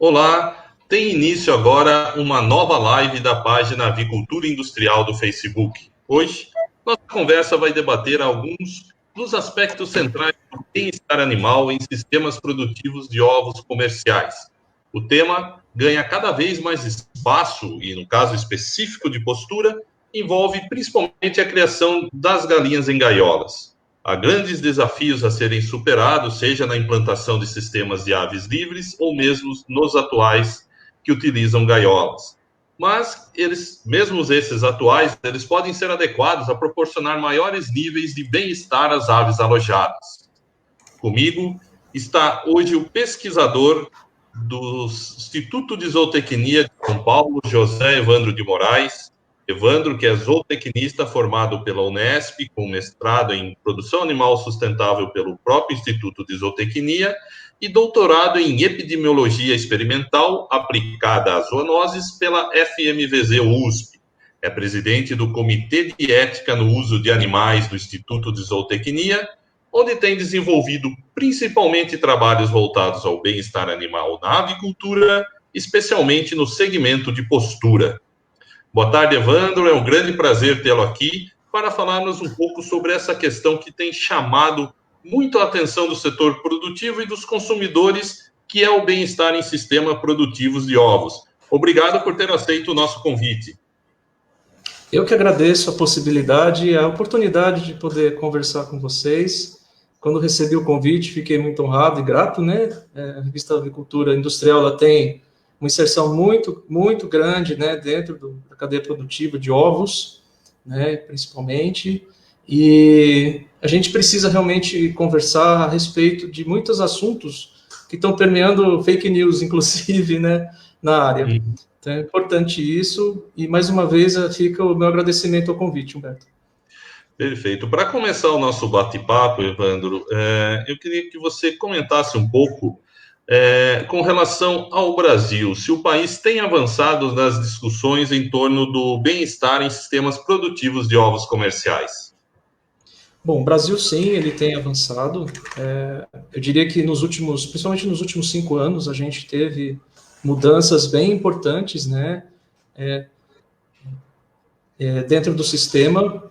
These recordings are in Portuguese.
Olá, tem início agora uma nova live da página Avicultura Industrial do Facebook. Hoje, nossa conversa vai debater alguns dos aspectos centrais do bem-estar animal em sistemas produtivos de ovos comerciais. O tema ganha cada vez mais espaço e, no caso específico de postura, envolve principalmente a criação das galinhas em gaiolas. Há grandes desafios a serem superados, seja na implantação de sistemas de aves livres ou mesmo nos atuais que utilizam gaiolas. Mas mesmo esses atuais, eles podem ser adequados a proporcionar maiores níveis de bem-estar às aves alojadas. Comigo está hoje o pesquisador do Instituto de Zootecnia de São Paulo, José Evandro de Moraes. Evandro, que é zootecnista formado pela Unesp, com mestrado em produção animal sustentável pelo próprio Instituto de Zootecnia e doutorado em epidemiologia experimental aplicada às zoonoses pela FMVZ USP. É presidente do Comitê de Ética no Uso de Animais do Instituto de Zootecnia, onde tem desenvolvido principalmente trabalhos voltados ao bem-estar animal na avicultura, especialmente no segmento de postura. Boa tarde, Evandro. É um grande prazer tê-lo aqui para falarmos um pouco sobre essa questão que tem chamado muito a atenção do setor produtivo e dos consumidores, que é o bem-estar em sistemas produtivos de ovos. Obrigado por ter aceito o nosso convite. Eu que agradeço a possibilidade e a oportunidade de poder conversar com vocês. Quando recebi o convite, fiquei muito honrado e grato, né? A revista Avicultura Industrial, ela tem uma inserção muito grande, né, dentro da cadeia produtiva de ovos, né, principalmente, e a gente precisa realmente conversar a respeito de muitos assuntos que estão permeando fake news, inclusive, né, na área. Então é importante isso, e mais uma vez fica o meu agradecimento ao convite, Humberto. Perfeito. Para começar o nosso bate-papo, Evandro, eu queria que você comentasse um pouco com relação ao Brasil, se o país tem avançado nas discussões em torno do bem-estar em sistemas produtivos de ovos comerciais. Bom, o Brasil, sim, ele tem avançado. Eu diria que principalmente nos últimos 5 anos, a gente teve mudanças bem importantes, né, dentro do sistema.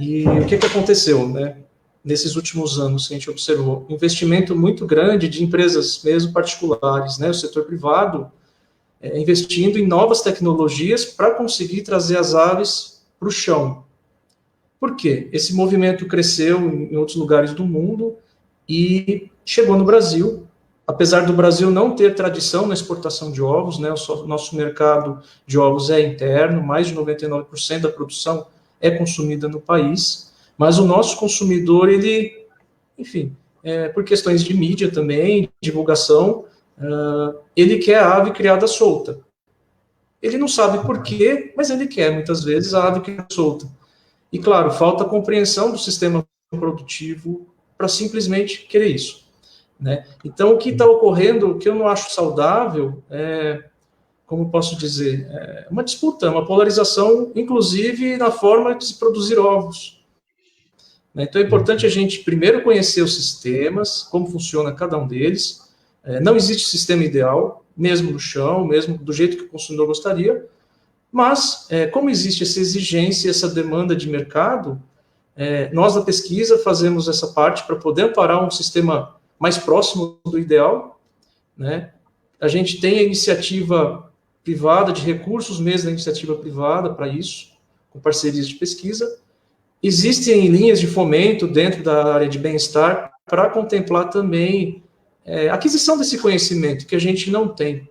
E o que aconteceu, né? Nesses últimos anos que a gente observou, investimento muito grande de empresas mesmo particulares, né, o setor privado, investindo em novas tecnologias para conseguir trazer as aves para o chão. Por quê? Esse movimento cresceu em outros lugares do mundo e chegou no Brasil. Apesar do Brasil não ter tradição na exportação de ovos, né, o nosso mercado de ovos é interno, mais de 99% da produção é consumida no país, mas o nosso consumidor, ele, enfim, por questões de mídia também, divulgação, ele quer a ave criada solta. Ele não sabe por quê, mas ele quer, muitas vezes, a ave criada solta. E, claro, falta compreensão do sistema produtivo para simplesmente querer isso, né? Então, o que está ocorrendo, o que eu não acho saudável, como posso dizer, uma disputa, uma polarização, inclusive na forma de se produzir ovos. Então é importante a gente primeiro conhecer os sistemas, como funciona cada um deles. Não existe sistema ideal, mesmo no chão, mesmo do jeito que o consumidor gostaria, mas como existe essa exigência, essa demanda de mercado, nós da pesquisa fazemos essa parte para poder amparar um sistema mais próximo do ideal, né? A gente tem a iniciativa privada de recursos mesmo da iniciativa privada para isso, com parcerias de pesquisa. Existem linhas de fomento dentro da área de bem-estar para contemplar também a aquisição desse conhecimento que a gente não tem.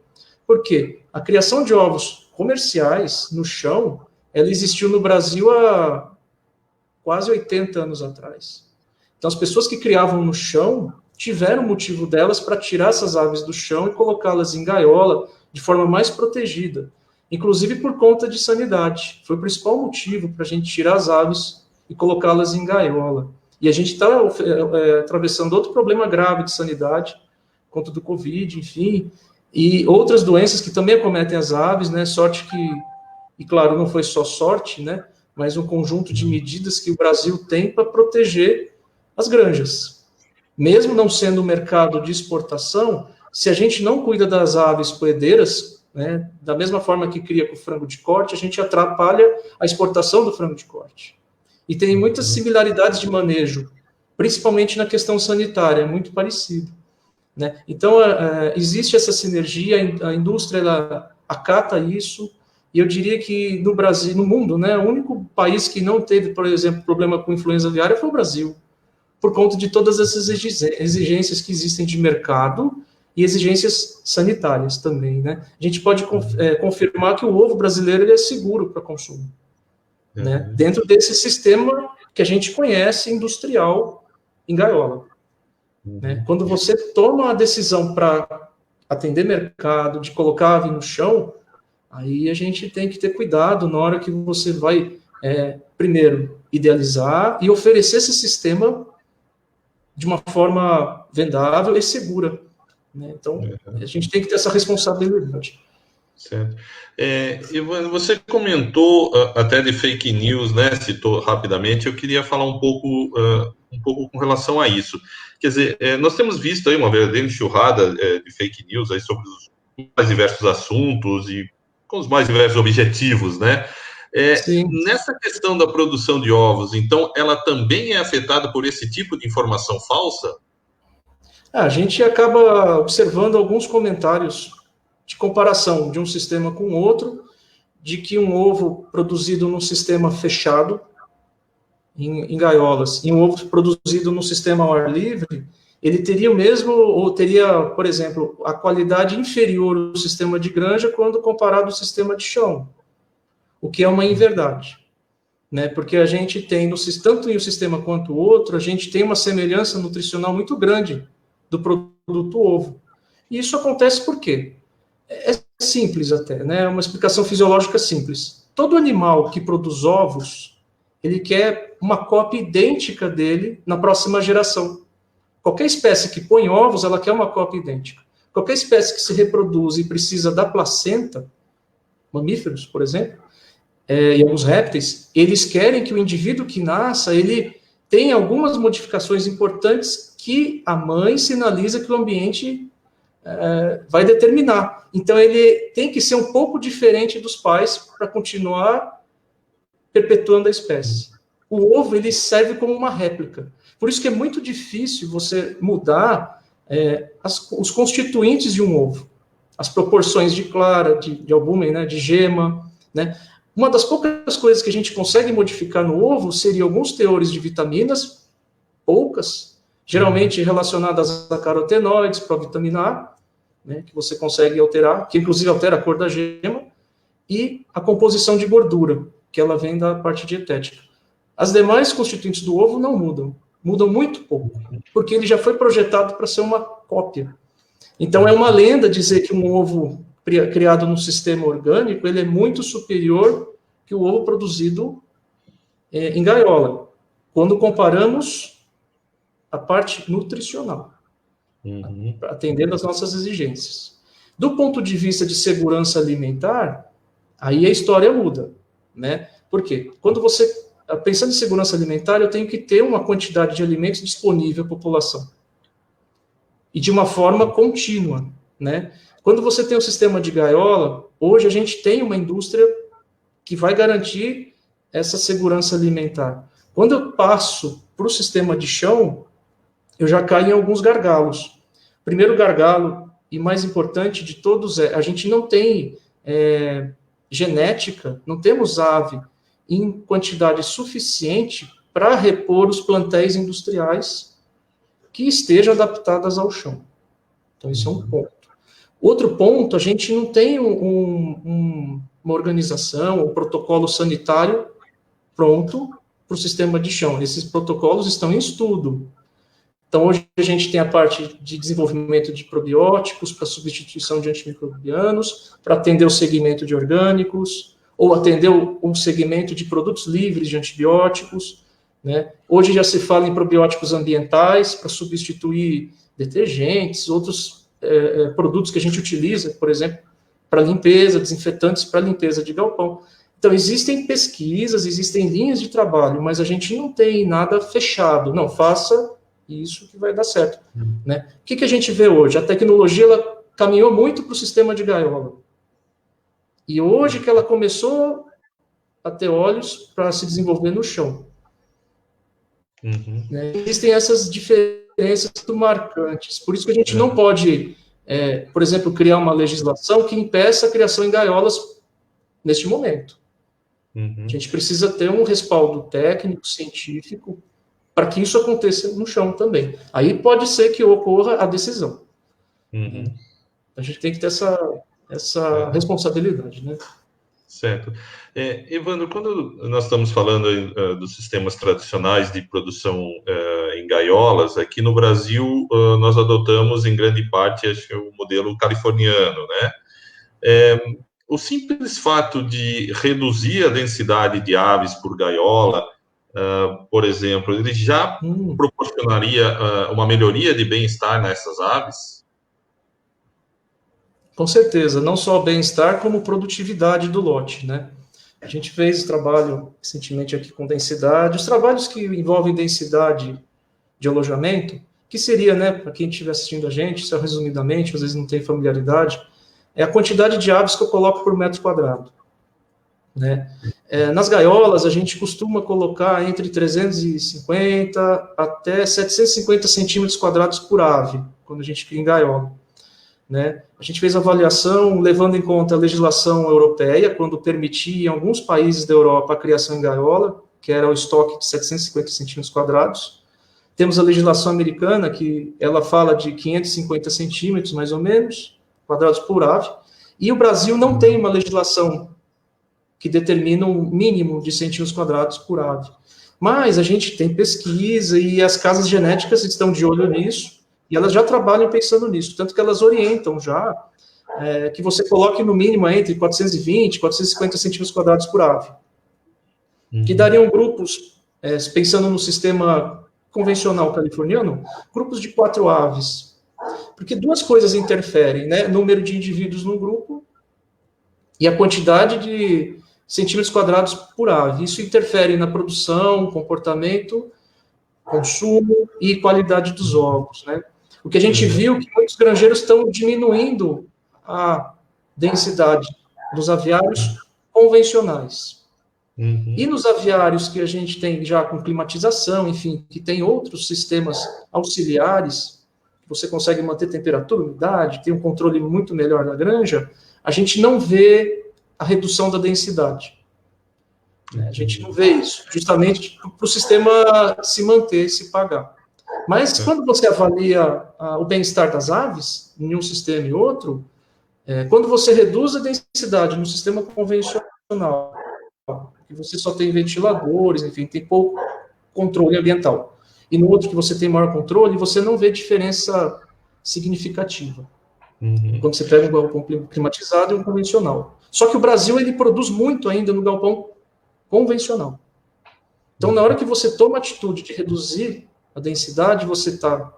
Por quê? A criação de ovos comerciais no chão, ela existiu no Brasil há quase 80 anos atrás. Então, as pessoas que criavam no chão tiveram motivo delas para tirar essas aves do chão e colocá-las em gaiola de forma mais protegida, inclusive por conta de sanidade. Foi o principal motivo para a gente tirar as aves e colocá-las em gaiola. E a gente está atravessando outro problema grave de sanidade, conta do Covid, enfim, e outras doenças que também acometem as aves, né? Sorte que, e claro, não foi só sorte, né? Mas um conjunto de medidas que o Brasil tem para proteger as granjas. Mesmo não sendo um mercado de exportação, se a gente não cuida das aves poedeiras, né, da mesma forma que cria com o frango de corte, a gente atrapalha a exportação do frango de corte. E tem muitas similaridades de manejo, principalmente na questão sanitária, é muito parecido. Né? Então, existe essa sinergia, a indústria ela acata isso, e eu diria que no Brasil, no mundo, né, o único país que não teve, por exemplo, problema com influenza aviária foi o Brasil, por conta de todas essas exigências que existem de mercado e exigências sanitárias também. Né? A gente pode confirmar que o ovo brasileiro ele é seguro para consumo, né? Dentro desse sistema que a gente conhece, industrial, em gaiola. Né? Quando você toma a decisão para atender mercado, de colocar a ave no chão, aí a gente tem que ter cuidado na hora que você vai, primeiro, idealizar e oferecer esse sistema de uma forma vendável e segura. Né? Então, a gente tem que ter essa responsabilidade. Certo. Ivan, você comentou até de fake news, né? Citou rapidamente. Eu queria falar um pouco com relação a isso. Quer dizer, nós temos visto aí uma verdadeira enxurrada de fake news aí sobre os mais diversos assuntos e com os mais diversos objetivos, né? Nessa questão da produção de ovos, então, ela também é afetada por esse tipo de informação falsa? A gente acaba observando alguns comentários de comparação de um sistema com outro, de que um ovo produzido num sistema fechado, em gaiolas, e um ovo produzido num sistema ao ar livre, ele teria o mesmo, ou teria, por exemplo, a qualidade inferior do sistema de granja quando comparado ao sistema de chão, o que é uma inverdade. Né? Porque a gente tem, tanto em um sistema quanto o outro, a gente tem uma semelhança nutricional muito grande do produto ovo. E isso acontece por quê? É simples até, né? É uma explicação fisiológica simples. Todo animal que produz ovos, ele quer uma cópia idêntica dele na próxima geração. Qualquer espécie que põe ovos, ela quer uma cópia idêntica. Qualquer espécie que se reproduz e precisa da placenta, mamíferos, por exemplo, e alguns répteis, eles querem que o indivíduo que nasça, ele tenha algumas modificações importantes que a mãe sinaliza que o ambiente vai determinar. Então, ele tem que ser um pouco diferente dos pais para continuar perpetuando a espécie. O ovo, ele serve como uma réplica. Por isso que é muito difícil você mudar os constituintes de um ovo. As proporções de clara, de albúmen, né, de gema. Né? Uma das poucas coisas que a gente consegue modificar no ovo seria alguns teores de vitaminas, poucas, geralmente relacionadas a carotenoides, provitamina A, né, que você consegue alterar, que inclusive altera a cor da gema, e a composição de gordura, que ela vem da parte dietética. As demais constituintes do ovo não mudam, mudam muito pouco, porque ele já foi projetado para ser uma cópia. Então é uma lenda dizer que um ovo criado num sistema orgânico, ele é muito superior que o ovo produzido em gaiola, quando comparamos a parte nutricional. Atendendo às nossas exigências. Do ponto de vista de segurança alimentar, aí a história muda, né? Por quê? Quando você, pensando em segurança alimentar, eu tenho que ter uma quantidade de alimentos disponível à população. E de uma forma contínua, né? Quando você tem um sistema de gaiola, hoje a gente tem uma indústria que vai garantir essa segurança alimentar. Quando eu passo para o sistema de chão, eu já caio em alguns gargalos. O primeiro gargalo, e mais importante de todos, a gente não tem genética, não temos ave em quantidade suficiente para repor os plantéis industriais que estejam adaptadas ao chão. Então, isso é um ponto. Outro ponto, a gente não tem uma organização, um protocolo sanitário pronto para o sistema de chão. Esses protocolos estão em estudo. Então, hoje a gente tem a parte de desenvolvimento de probióticos para substituição de antimicrobianos, para atender o segmento de orgânicos, ou atender o segmento de produtos livres de antibióticos. Né? Hoje já se fala em probióticos ambientais para substituir detergentes, outros produtos que a gente utiliza, por exemplo, para limpeza, desinfetantes para limpeza de galpão. Então, existem pesquisas, existem linhas de trabalho, mas a gente não tem nada fechado. Não, faça E isso que vai dar certo. Né? O que a gente vê hoje? A tecnologia ela caminhou muito para o sistema de gaiola. E hoje que ela começou a ter olhos para se desenvolver no chão. Né? Existem essas diferenças muito marcantes. Por isso que a gente não pode, por exemplo, criar uma legislação que impeça a criação em gaiolas neste momento. A gente precisa ter um respaldo técnico, científico, para que isso aconteça no chão também. Aí pode ser que ocorra a decisão. A gente tem que ter essa responsabilidade, né? Certo. Evandro, quando nós estamos falando dos sistemas tradicionais de produção em gaiolas, aqui no Brasil nós adotamos em grande parte acho, o modelo californiano, né? O simples fato de reduzir a densidade de aves por gaiola, por exemplo, ele já proporcionaria uma melhoria de bem-estar nessas aves? Com certeza, não só bem-estar, como produtividade do lote, né? A gente fez trabalho recentemente aqui com densidade, os trabalhos que envolvem densidade de alojamento, que seria, né, para quem estiver assistindo a gente, só resumidamente, às vezes não tem familiaridade, é a quantidade de aves que eu coloco por metro quadrado. Né? Nas gaiolas, a gente costuma colocar entre 350 até 750 centímetros quadrados por ave, quando a gente cria em gaiola. Né? A gente fez avaliação levando em conta a legislação europeia, quando permitia em alguns países da Europa a criação em gaiola, que era o estoque de 750 centímetros quadrados. Temos a legislação americana, que ela fala de 550 centímetros, mais ou menos, quadrados por ave, e o Brasil não tem uma legislação que determina um mínimo de centímetros quadrados por ave. Mas a gente tem pesquisa e as casas genéticas estão de olho nisso, e elas já trabalham pensando nisso, tanto que elas orientam já que você coloque no mínimo entre 420 e 450 centímetros quadrados por ave. Que dariam grupos, pensando no sistema convencional californiano, grupos de 4 aves. Porque duas coisas interferem, né? Número de indivíduos no grupo e a quantidade de centímetros quadrados por ave. Isso interfere na produção, comportamento, consumo e qualidade dos ovos, né? O que a gente viu é que muitos granjeiros estão diminuindo a densidade dos aviários convencionais. E nos aviários que a gente tem já com climatização, enfim, que tem outros sistemas auxiliares, você consegue manter temperatura, umidade, tem um controle muito melhor da granja, a gente não vê a redução da densidade. A gente não vê isso, justamente para o sistema se manter, se pagar. Mas quando você avalia o bem-estar das aves, em um sistema e outro, quando você reduz a densidade no sistema convencional, que você só tem ventiladores, enfim, tem pouco controle ambiental, e no outro que você tem maior controle, você não vê diferença significativa. Quando você pega um galpão climatizado e um convencional. Só que o Brasil, ele produz muito ainda no galpão convencional. Então, na hora que você toma a atitude de reduzir a densidade, você está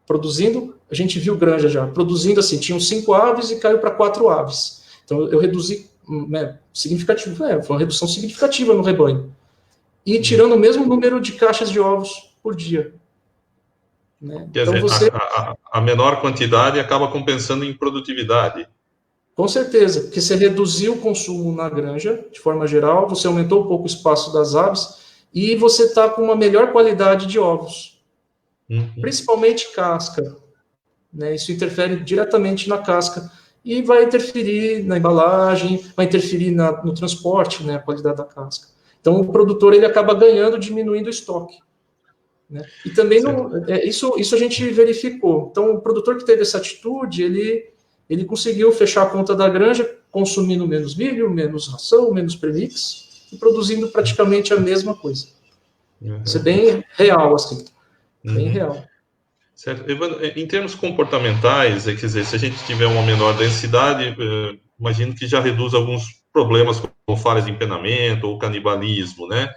produzindo, a gente viu granja já, produzindo assim, tinham 5 aves e caiu para 4 aves. Então, eu reduzi, significativo, foi uma redução significativa no rebanho. E tirando o mesmo número de caixas de ovos por dia. Né? Quer dizer, a menor quantidade acaba compensando em produtividade. Com certeza, porque você reduziu o consumo na granja, de forma geral, você aumentou um pouco o espaço das aves, e você está com uma melhor qualidade de ovos. Principalmente casca. Né? Isso interfere diretamente na casca. E vai interferir na embalagem, vai interferir no transporte, né, a qualidade da casca. Então, o produtor ele acaba ganhando, diminuindo o estoque. Né? E também, isso a gente verificou. Então, o produtor que teve essa atitude, ele conseguiu fechar a conta da granja, consumindo menos milho, menos ração, menos premix, e produzindo praticamente a mesma coisa. Isso é bem real, assim. Bem real. Certo. Evandro, em termos comportamentais, quer dizer, se a gente tiver uma menor densidade, imagino que já reduz alguns problemas como falha de empenamento ou canibalismo, né?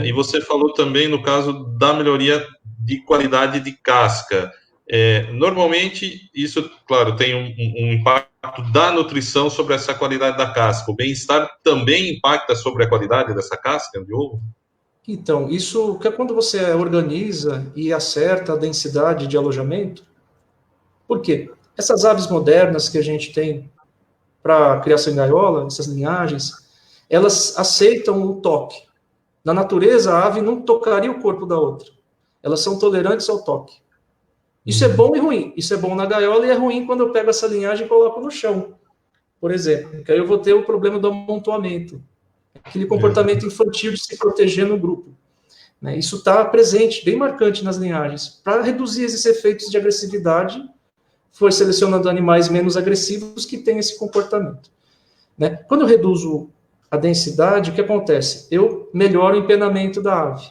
E você falou também no caso da melhoria de qualidade de casca. Normalmente, isso, claro, tem um impacto da nutrição sobre essa qualidade da casca. O bem-estar também impacta sobre a qualidade dessa casca de ovo? Então, isso que é quando você organiza e acerta a densidade de alojamento. Por quê? Essas aves modernas que a gente tem para criação em gaiola, essas linhagens, elas aceitam o toque. Na natureza, a ave não tocaria o corpo da outra. Elas são tolerantes ao toque. Isso é bom e ruim. Isso é bom na gaiola e é ruim quando eu pego essa linhagem e coloco no chão, por exemplo. Que aí eu vou ter o problema do amontoamento. Aquele comportamento infantil de se proteger no grupo. Né? Isso está presente, bem marcante nas linhagens. Para reduzir esses efeitos de agressividade, foi selecionando animais menos agressivos que têm esse comportamento. Né? Quando eu reduzo a densidade, o que acontece? Eu melhoro o empenamento da ave.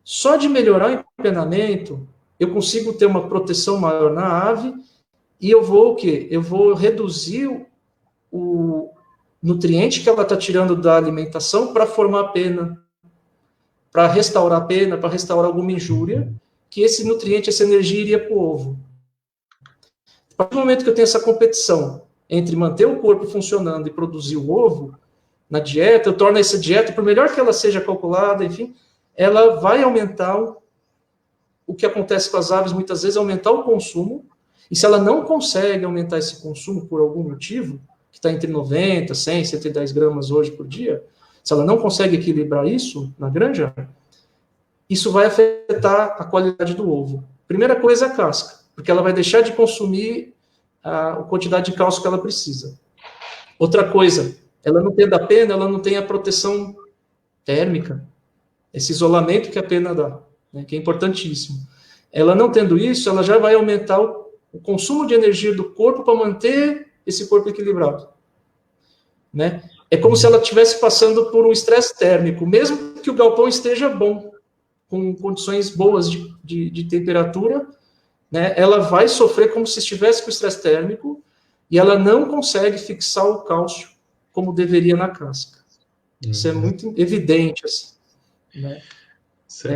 Só de melhorar o empenamento, eu consigo ter uma proteção maior na ave e eu vou o quê? Eu vou reduzir o nutriente que ela está tirando da alimentação para formar a pena, para restaurar a pena, para restaurar alguma injúria, que esse nutriente, essa energia iria para o ovo. A partir do momento que eu tenho essa competição entre manter o corpo funcionando e produzir o ovo, na dieta, eu torno essa dieta, por melhor que ela seja calculada, enfim, ela vai aumentar o que acontece com as aves, muitas vezes, é aumentar o consumo, e se ela não consegue aumentar esse consumo por algum motivo, que está entre 90, 100, 110 gramas hoje por dia, se ela não consegue equilibrar isso na granja, isso vai afetar a qualidade do ovo. Primeira coisa é a casca, porque ela vai deixar de consumir a quantidade de cálcio que ela precisa. Outra coisa, ela não tendo a pena, ela não tem a proteção térmica, esse isolamento que a pena dá, né, que é importantíssimo. Ela não tendo isso, ela já vai aumentar o consumo de energia do corpo para manter esse corpo equilibrado. Né? É como se ela estivesse passando por um estresse térmico, mesmo que o galpão esteja bom, com condições boas de temperatura, né, ela vai sofrer como se estivesse com estresse térmico e ela não consegue fixar o cálcio como deveria na casca. Isso é muito evidente, assim. Né?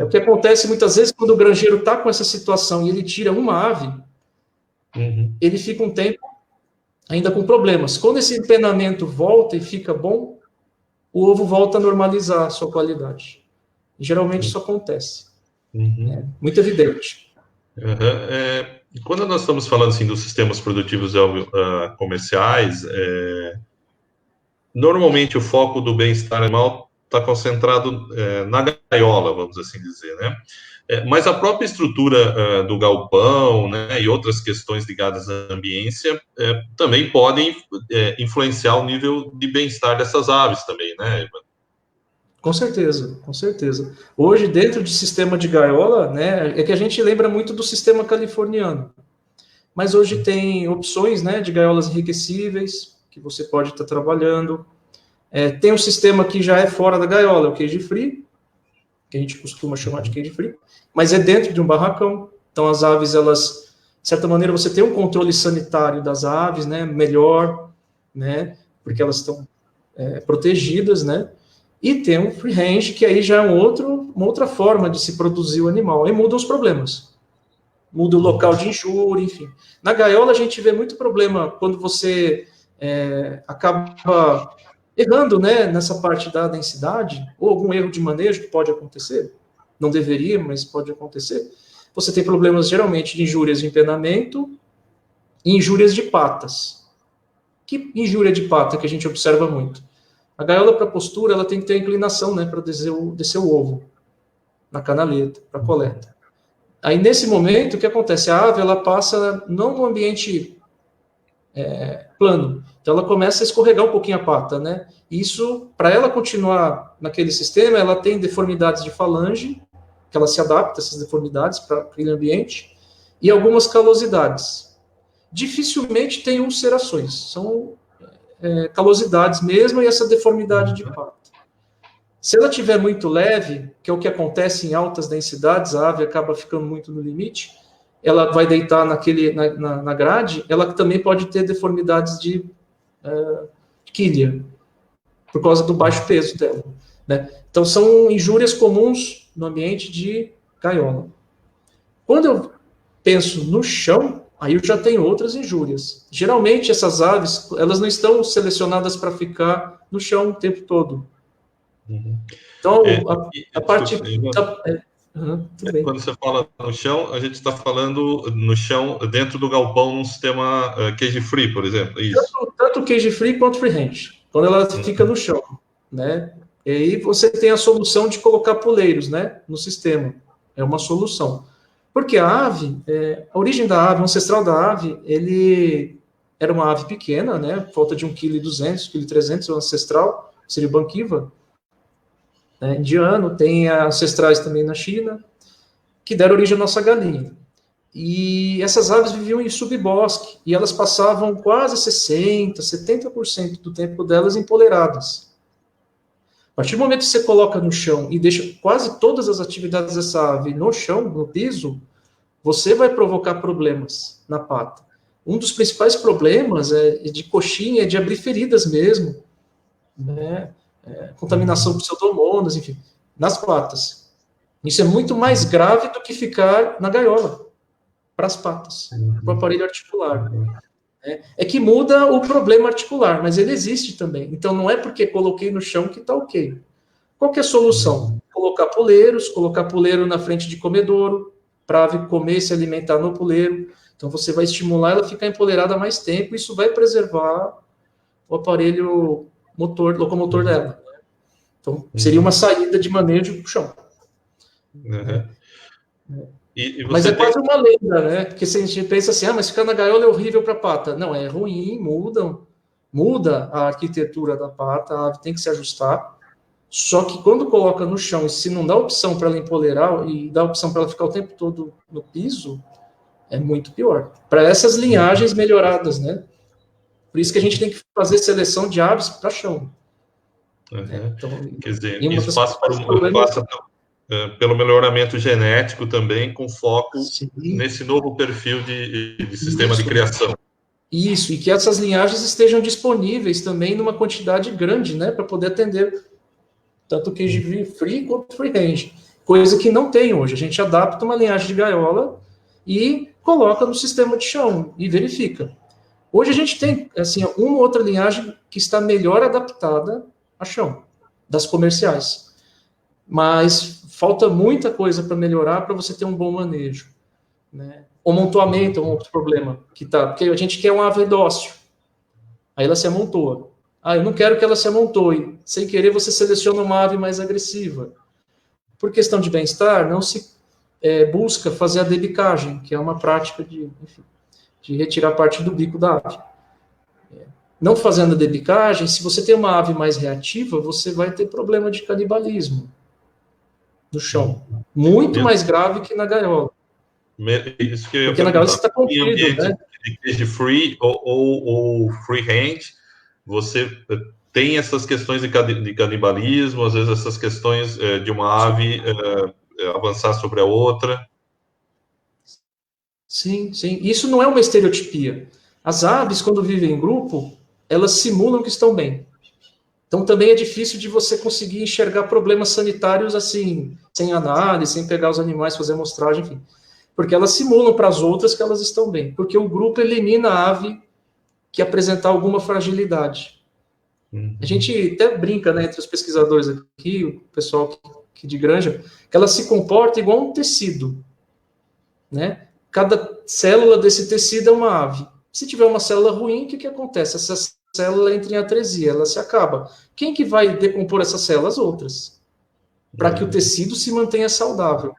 O que acontece muitas vezes quando o granjeiro está com essa situação e ele tira uma ave, ele fica um tempo ainda com problemas. Quando esse empenamento volta e fica bom, o ovo volta a normalizar a sua qualidade. E, geralmente isso acontece. É muito evidente. Quando nós estamos falando assim, dos sistemas produtivos comerciais, normalmente o foco do bem-estar animal está concentrado na gaiola, vamos assim dizer, né? Mas a própria estrutura do galpão, né, e outras questões ligadas à ambiência também podem influenciar o nível de bem-estar dessas aves também, né, Ivan? Com certeza, com certeza. Hoje, dentro de sistema de gaiola, né, é que a gente lembra muito do sistema californiano. Mas hoje tem opções, né, de gaiolas enriquecíveis, que você pode estar trabalhando. Tem um sistema que já é fora da gaiola, o cage free, que a gente costuma chamar de cage free, mas é dentro de um barracão. Então, as aves, elas, de certa maneira, você tem um controle sanitário das aves, né, melhor, né, porque elas estão protegidas, né, e tem um free range, que aí já é uma outra forma de se produzir o animal. Aí mudam os problemas. Muda o local de injúria, enfim. Na gaiola, a gente vê muito problema quando você acaba errando, né, nessa parte da densidade, ou algum erro de manejo que pode acontecer. Não deveria, mas pode acontecer. Você tem problemas, geralmente, de injúrias de empenamento e injúrias de patas. Que injúria de pata que a gente observa muito? A gaiola, para postura, ela tem que ter a inclinação, né, para descer o ovo na canaleta, para coleta. Aí, nesse momento, o que acontece? A ave, ela passa não no ambiente plano, então ela começa a escorregar um pouquinho a pata, né? Isso, para ela continuar naquele sistema, ela tem deformidades de falange, que ela se adapta a essas deformidades para aquele ambiente, e algumas calosidades. Dificilmente tem ulcerações, são calosidades mesmo, e essa deformidade de pata. Se ela tiver muito leve, que é o que acontece em altas densidades, a ave acaba ficando muito no limite, ela vai deitar na grade, ela também pode ter deformidades de quilha, por causa do baixo peso dela. Né? Então, são injúrias comuns no ambiente de gaiola. Quando eu penso no chão, aí eu já tenho outras injúrias. Geralmente, essas aves, elas não estão selecionadas para ficar no chão o tempo todo. Uhum. Então, a parte... Desculpa, tudo bem. quando você fala no chão, a gente está falando no chão, dentro do galpão, num sistema cage-free, por exemplo, é isso? Tanto cage-free quanto freehand, quando ela fica no chão, né? E aí você tem a solução de colocar poleiros, né, no sistema. É uma solução. Porque a ave, a origem da ave, o ancestral da ave, ele era uma ave pequena, né, falta de 1,2 kg, 1,3 kg, o ancestral, seria o banquiva, né, indiano, tem ancestrais também na China, que deram origem à nossa galinha. E essas aves viviam em subbosque, e elas passavam quase 60%, 70% do tempo delas empoleradas. A partir do momento que você coloca no chão e deixa quase todas as atividades dessa ave no chão, no piso, você vai provocar problemas na pata. Um dos principais problemas é de coxinha, é de abrir feridas mesmo, né? Contaminação por pseudomonas, enfim, nas patas. Isso é muito mais grave do que ficar na gaiola, para as patas, para o aparelho articular. É que muda o problema articular, mas ele existe também. Então, não é porque coloquei no chão que está ok. Qual que é a solução? Colocar poleiro na frente de comedouro, para a ave comer e se alimentar no poleiro. Então, você vai estimular ela a ficar empoleirada mais tempo, isso vai preservar o aparelho locomotor dela. Então, seria uma saída de manejo para o chão. Mas é quase uma lenda, né? Porque se a gente pensa assim, mas ficar na gaiola é horrível para a pata. Não, é ruim, muda a arquitetura da pata, a ave tem que se ajustar. Só que quando coloca no chão, e se não dá opção para ela empoleirar e dá opção para ela ficar o tempo todo no piso, é muito pior. Para essas linhagens melhoradas, né? Por isso que a gente tem que fazer seleção de aves para chão. Então, quer dizer, isso passa pelo melhoramento genético também, com foco nesse novo perfil de sistema de criação. Isso, e que essas linhagens estejam disponíveis também numa quantidade grande, né, para poder atender tanto cage free quanto free range, coisa que não tem hoje. A gente adapta uma linhagem de gaiola e coloca no sistema de chão e verifica. Hoje a gente tem, assim, uma ou outra linhagem que está melhor adaptada a chão, das comerciais. Mas falta muita coisa para melhorar para você ter um bom manejo, né? O amontoamento é um outro problema, porque a gente quer uma ave dócil, aí ela se amontoa. Eu não quero que ela se amontoe. Sem querer, você seleciona uma ave mais agressiva. Por questão de bem-estar, não se busca fazer a debicagem, que é uma prática de retirar parte do bico da ave. Não fazendo a debicagem, se você tem uma ave mais reativa, você vai ter problema de canibalismo no chão. Muito mais grave que na gaiola. Isso que eu ia Porque na gaiola você está contido, em ambiente, né? De cage free ou free range, você tem essas questões de canibalismo, às vezes essas questões de uma ave avançar sobre a outra. Sim, sim. Isso não é uma estereotipia. As aves, quando vivem em grupo, elas simulam que estão bem. Então, também é difícil de você conseguir enxergar problemas sanitários assim, sem análise, sem pegar os animais, fazer amostragem, enfim. Porque elas simulam para as outras que elas estão bem. Porque o grupo elimina a ave que apresentar alguma fragilidade. A gente até brinca, né, entre os pesquisadores aqui, o pessoal aqui de granja, que ela se comporta igual um tecido, né? Cada célula desse tecido é uma ave. Se tiver uma célula ruim, o que acontece? Essa célula entra em atresia, ela se acaba. Quem que vai decompor essa célula? As outras. Para que o tecido se mantenha saudável.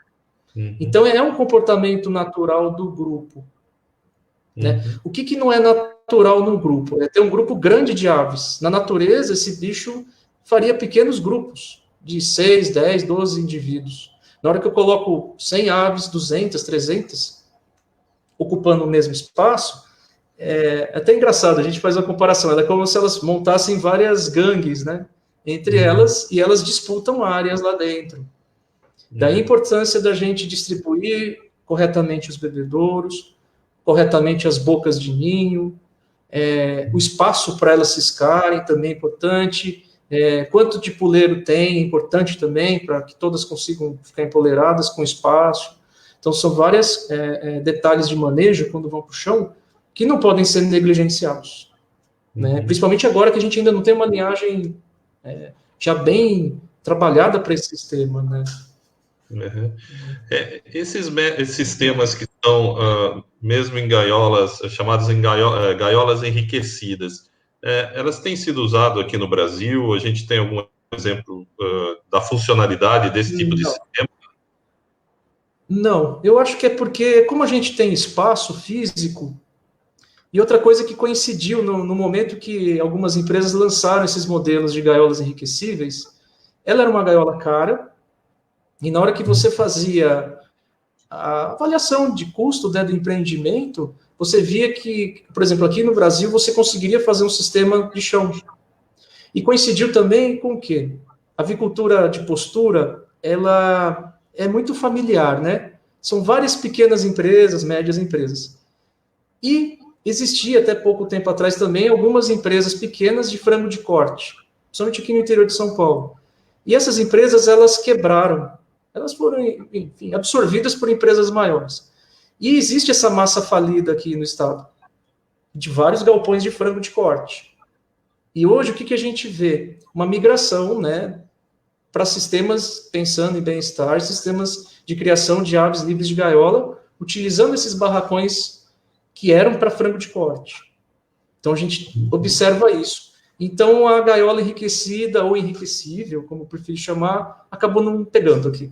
Então, é um comportamento natural do grupo. Né? O que não é natural no grupo? É ter um grupo grande de aves. Na natureza, esse bicho faria pequenos grupos, de 6, 10, 12 indivíduos. Na hora que eu coloco 100 aves, 200, 300, ocupando o mesmo espaço, é até engraçado, a gente faz uma comparação, é como se elas montassem várias gangues, né, entre elas, e elas disputam áreas lá dentro. Daí a importância da gente distribuir corretamente os bebedouros, corretamente as bocas de ninho, o espaço para elas ciscarem também é importante, quanto de puleiro tem, é importante também, para que todas consigam ficar empoleiradas com espaço. Então, são vários detalhes de manejo, quando vão para o chão, que não podem ser negligenciados. Né? Principalmente agora que a gente ainda não tem uma linhagem já bem trabalhada para esse sistema, né? Uhum. Esses sistemas que estão mesmo em gaiolas, chamadas em gaiolas enriquecidas, elas têm sido usadas aqui no Brasil? A gente tem algum exemplo da funcionalidade desse tipo de sistema? Não, eu acho que é porque, como a gente tem espaço físico, e outra coisa que coincidiu no momento que algumas empresas lançaram esses modelos de gaiolas enriquecíveis, ela era uma gaiola cara, e na hora que você fazia a avaliação de custo, né, do empreendimento, você via que, por exemplo, aqui no Brasil, você conseguiria fazer um sistema de chão. E coincidiu também com o quê? A avicultura de postura, ela é muito familiar, né? São várias pequenas empresas, médias empresas. E existia até pouco tempo atrás também algumas empresas pequenas de frango de corte, principalmente aqui no interior de São Paulo. E essas empresas, elas quebraram. Elas foram, enfim, absorvidas por empresas maiores. E existe essa massa falida aqui no estado, de vários galpões de frango de corte. E hoje, o que a gente vê? Uma migração, né, para sistemas, pensando em bem-estar, sistemas de criação de aves livres de gaiola, utilizando esses barracões que eram para frango de corte. Então, a gente observa isso. Então, a gaiola enriquecida ou enriquecível, como prefiro chamar, acabou não pegando aqui.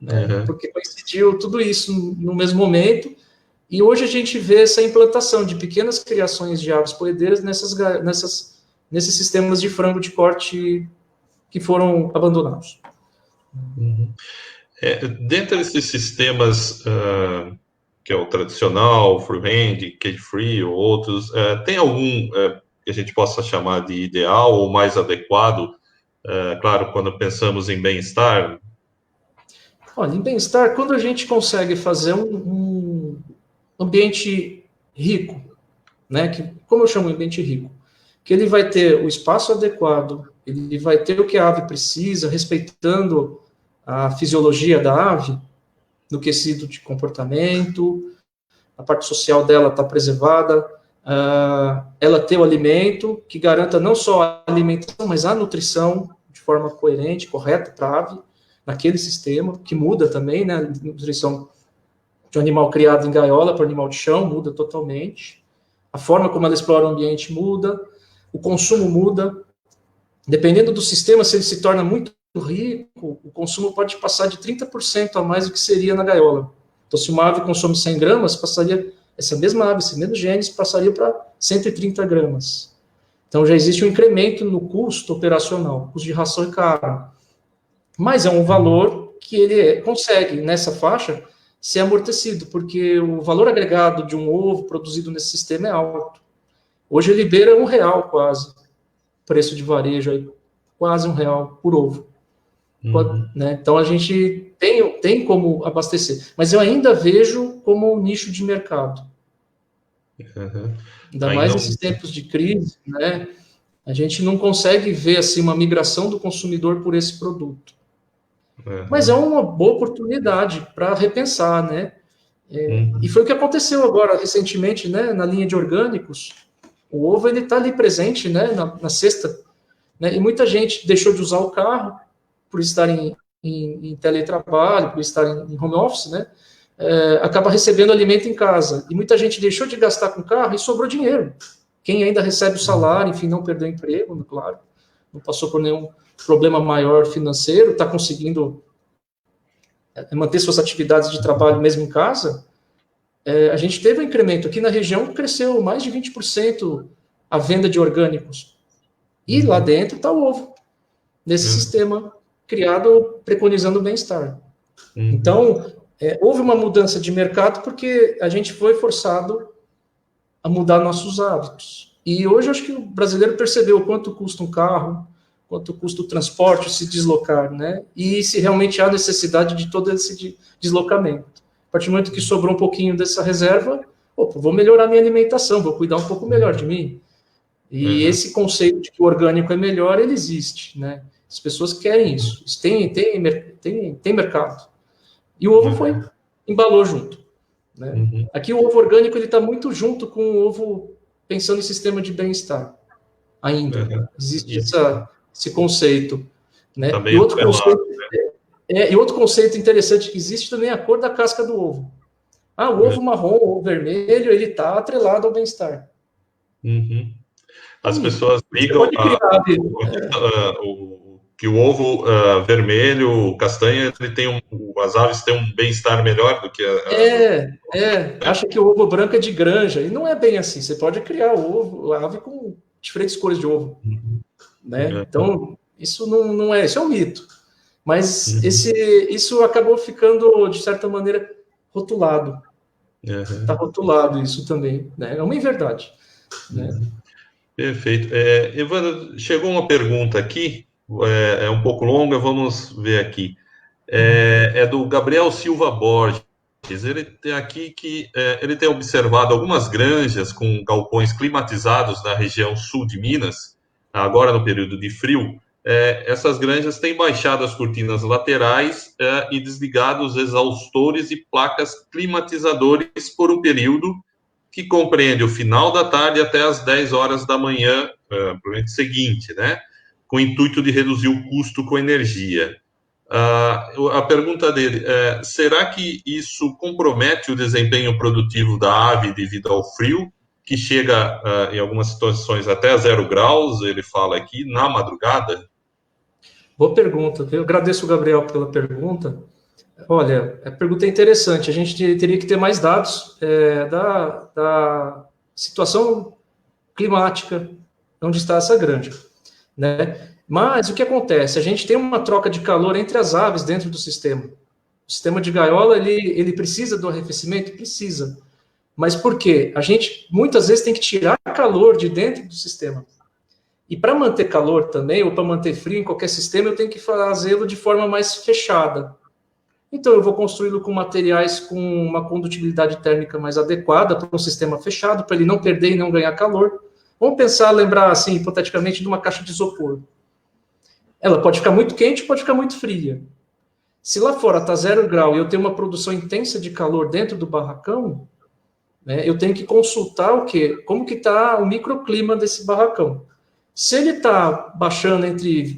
Né? Uhum. Porque coincidiu tudo isso no mesmo momento, e hoje a gente vê essa implantação de pequenas criações de aves poedeiras nesses sistemas de frango de corte que foram abandonados. Uhum. Dentro desses sistemas, que é o tradicional, free-range, cage-free ou outros, tem algum que a gente possa chamar de ideal ou mais adequado? Claro, quando pensamos em bem-estar. Olha, em bem-estar, quando a gente consegue fazer um ambiente rico, né, que, como eu chamo de ambiente rico, que ele vai ter o espaço adequado, ele vai ter o que a ave precisa, respeitando a fisiologia da ave, no quesito de comportamento, a parte social dela está preservada, ela ter o alimento que garanta não só a alimentação, mas a nutrição de forma coerente, correta para a ave, naquele sistema, que muda também, né, a nutrição de um animal criado em gaiola para animal de chão muda totalmente, a forma como ela explora o ambiente muda, o consumo muda, dependendo do sistema, se ele se torna muito rico, o consumo pode passar de 30% a mais do que seria na gaiola. Então, se uma ave consome 100 gramas, essa mesma ave, esse mesmo genes, passaria para 130 gramas. Então, já existe um incremento no custo operacional, o custo de ração é caro. Mas é um valor que ele consegue, nessa faixa, ser amortecido, porque o valor agregado de um ovo produzido nesse sistema é alto. Hoje ele beira R$1 quase, preço de varejo aí, quase R$1 por ovo. Né? Então a gente tem como abastecer, mas eu ainda vejo como um nicho de mercado. Ainda mais nesses tempos de crise, né? A gente não consegue ver assim uma migração do consumidor por esse produto. Mas é uma boa oportunidade para repensar, né? E foi o que aconteceu agora recentemente, né? Na linha de orgânicos, o ovo ele está ali presente, né? Na cesta, né? E muita gente deixou de usar o carro por estar em teletrabalho, por estar em home office, né? Acaba recebendo alimento em casa. E muita gente deixou de gastar com carro e sobrou dinheiro. Quem ainda recebe o salário, enfim, não perdeu emprego, claro, não passou por nenhum problema maior financeiro, está conseguindo manter suas atividades de trabalho mesmo em casa, a gente teve um incremento. Aqui na região cresceu mais de 20% a venda de orgânicos. E lá dentro está o ovo, nesse sistema criado preconizando o bem-estar. Então, houve uma mudança de mercado porque a gente foi forçado a mudar nossos hábitos. E hoje acho que o brasileiro percebeu o quanto custa um carro, quanto custa o transporte, se deslocar, né? E se realmente há necessidade de todo esse deslocamento. A partir do momento que sobrou um pouquinho dessa reserva, vou melhorar minha alimentação, vou cuidar um pouco melhor de mim. E esse conceito de que o orgânico é melhor, ele existe, né? As pessoas querem isso. Tem mercado. E o ovo embalou junto. Né? Aqui o ovo orgânico está muito junto com o ovo pensando em sistema de bem-estar. Ainda existe esse conceito. né? Tá meio atrelado, E outro conceito interessante que existe também é a cor da casca do ovo. Ah, o ovo marrom ou vermelho, ele está atrelado ao bem-estar. Uhum. As Então, pessoas ligam que o ovo vermelho, castanha, as aves têm um bem-estar melhor do que acha que o ovo branco é de granja, e não é bem assim. Você pode criar o ovo, a ave com diferentes cores de ovo, né? Então, isso não é, isso é um mito. Mas isso acabou ficando, de certa maneira, rotulado. Está rotulado isso também, né? É uma inverdade. Né? Perfeito. Evandro, chegou uma pergunta aqui, é um pouco longa, vamos ver aqui. É do Gabriel Silva Borges. Ele tem aqui que ele tem observado algumas granjas com galpões climatizados na região sul de Minas, agora no período de frio. Essas granjas têm baixado as cortinas laterais e desligado os exaustores e placas climatizadores por um período que compreende o final da tarde até as 10 horas da manhã, provavelmente seguinte, né? Com o intuito de reduzir o custo com energia. A pergunta dele é: será que isso compromete o desempenho produtivo da ave devido ao frio, que chega em algumas situações até 0 graus, ele fala aqui, na madrugada? Boa pergunta. Eu agradeço o Gabriel pela pergunta. Olha, a pergunta é interessante. A gente teria que ter mais dados da situação climática onde está essa granja, né? Mas o que acontece? A gente tem uma troca de calor entre as aves dentro do sistema. O sistema de gaiola, ele precisa do arrefecimento? Precisa. Mas por quê? A gente, muitas vezes, tem que tirar calor de dentro do sistema. E para manter calor também, ou para manter frio em qualquer sistema, eu tenho que fazê-lo de forma mais fechada. Então, eu vou construí-lo com materiais com uma condutibilidade térmica mais adequada para um sistema fechado, para ele não perder e não ganhar calor. Vamos lembrar, assim, hipoteticamente, de uma caixa de isopor. Ela pode ficar muito quente, pode ficar muito fria. Se lá fora está 0 grau e eu tenho uma produção intensa de calor dentro do barracão, né, eu tenho que consultar o quê? Como que está o microclima desse barracão. Se ele está baixando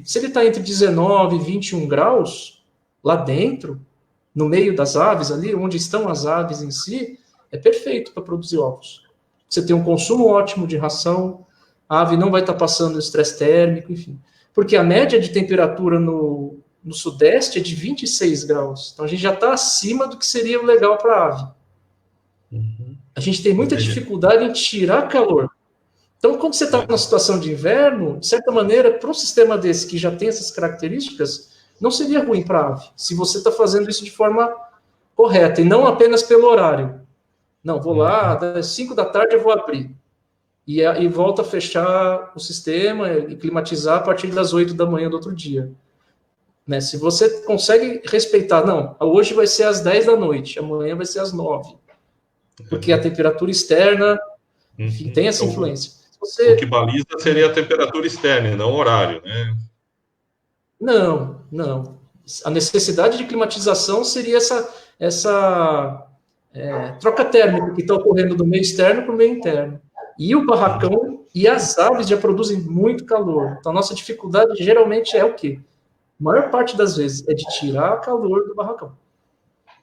se ele está entre 19 e 21 graus, lá dentro, no meio das aves ali, onde estão as aves em si, é perfeito para produzir ovos. Você tem um consumo ótimo de ração, a ave não vai estar passando estresse térmico, enfim. Porque a média de temperatura no sudeste é de 26 graus. Então, a gente já está acima do que seria o legal para a ave. A gente tem muita dificuldade em tirar calor. Então, quando você está na situação de inverno, de certa maneira, para um sistema desse que já tem essas características, não seria ruim para a ave, se você está fazendo isso de forma correta, e não apenas pelo horário. Não, vou lá, às 5 da tarde eu vou abrir. E volto a fechar o sistema e climatizar a partir das 8 da manhã do outro dia. Né? Se você consegue respeitar, não, hoje vai ser às 10 da noite, amanhã vai ser às 9. Porque a temperatura externa, enfim, tem essa influência. O que baliza seria a temperatura externa, não o horário, né? Não. A necessidade de climatização seria essa troca térmica que está ocorrendo do meio externo para o meio interno. E o barracão e as aves já produzem muito calor. Então, a nossa dificuldade geralmente é o quê? A maior parte das vezes é de tirar calor do barracão.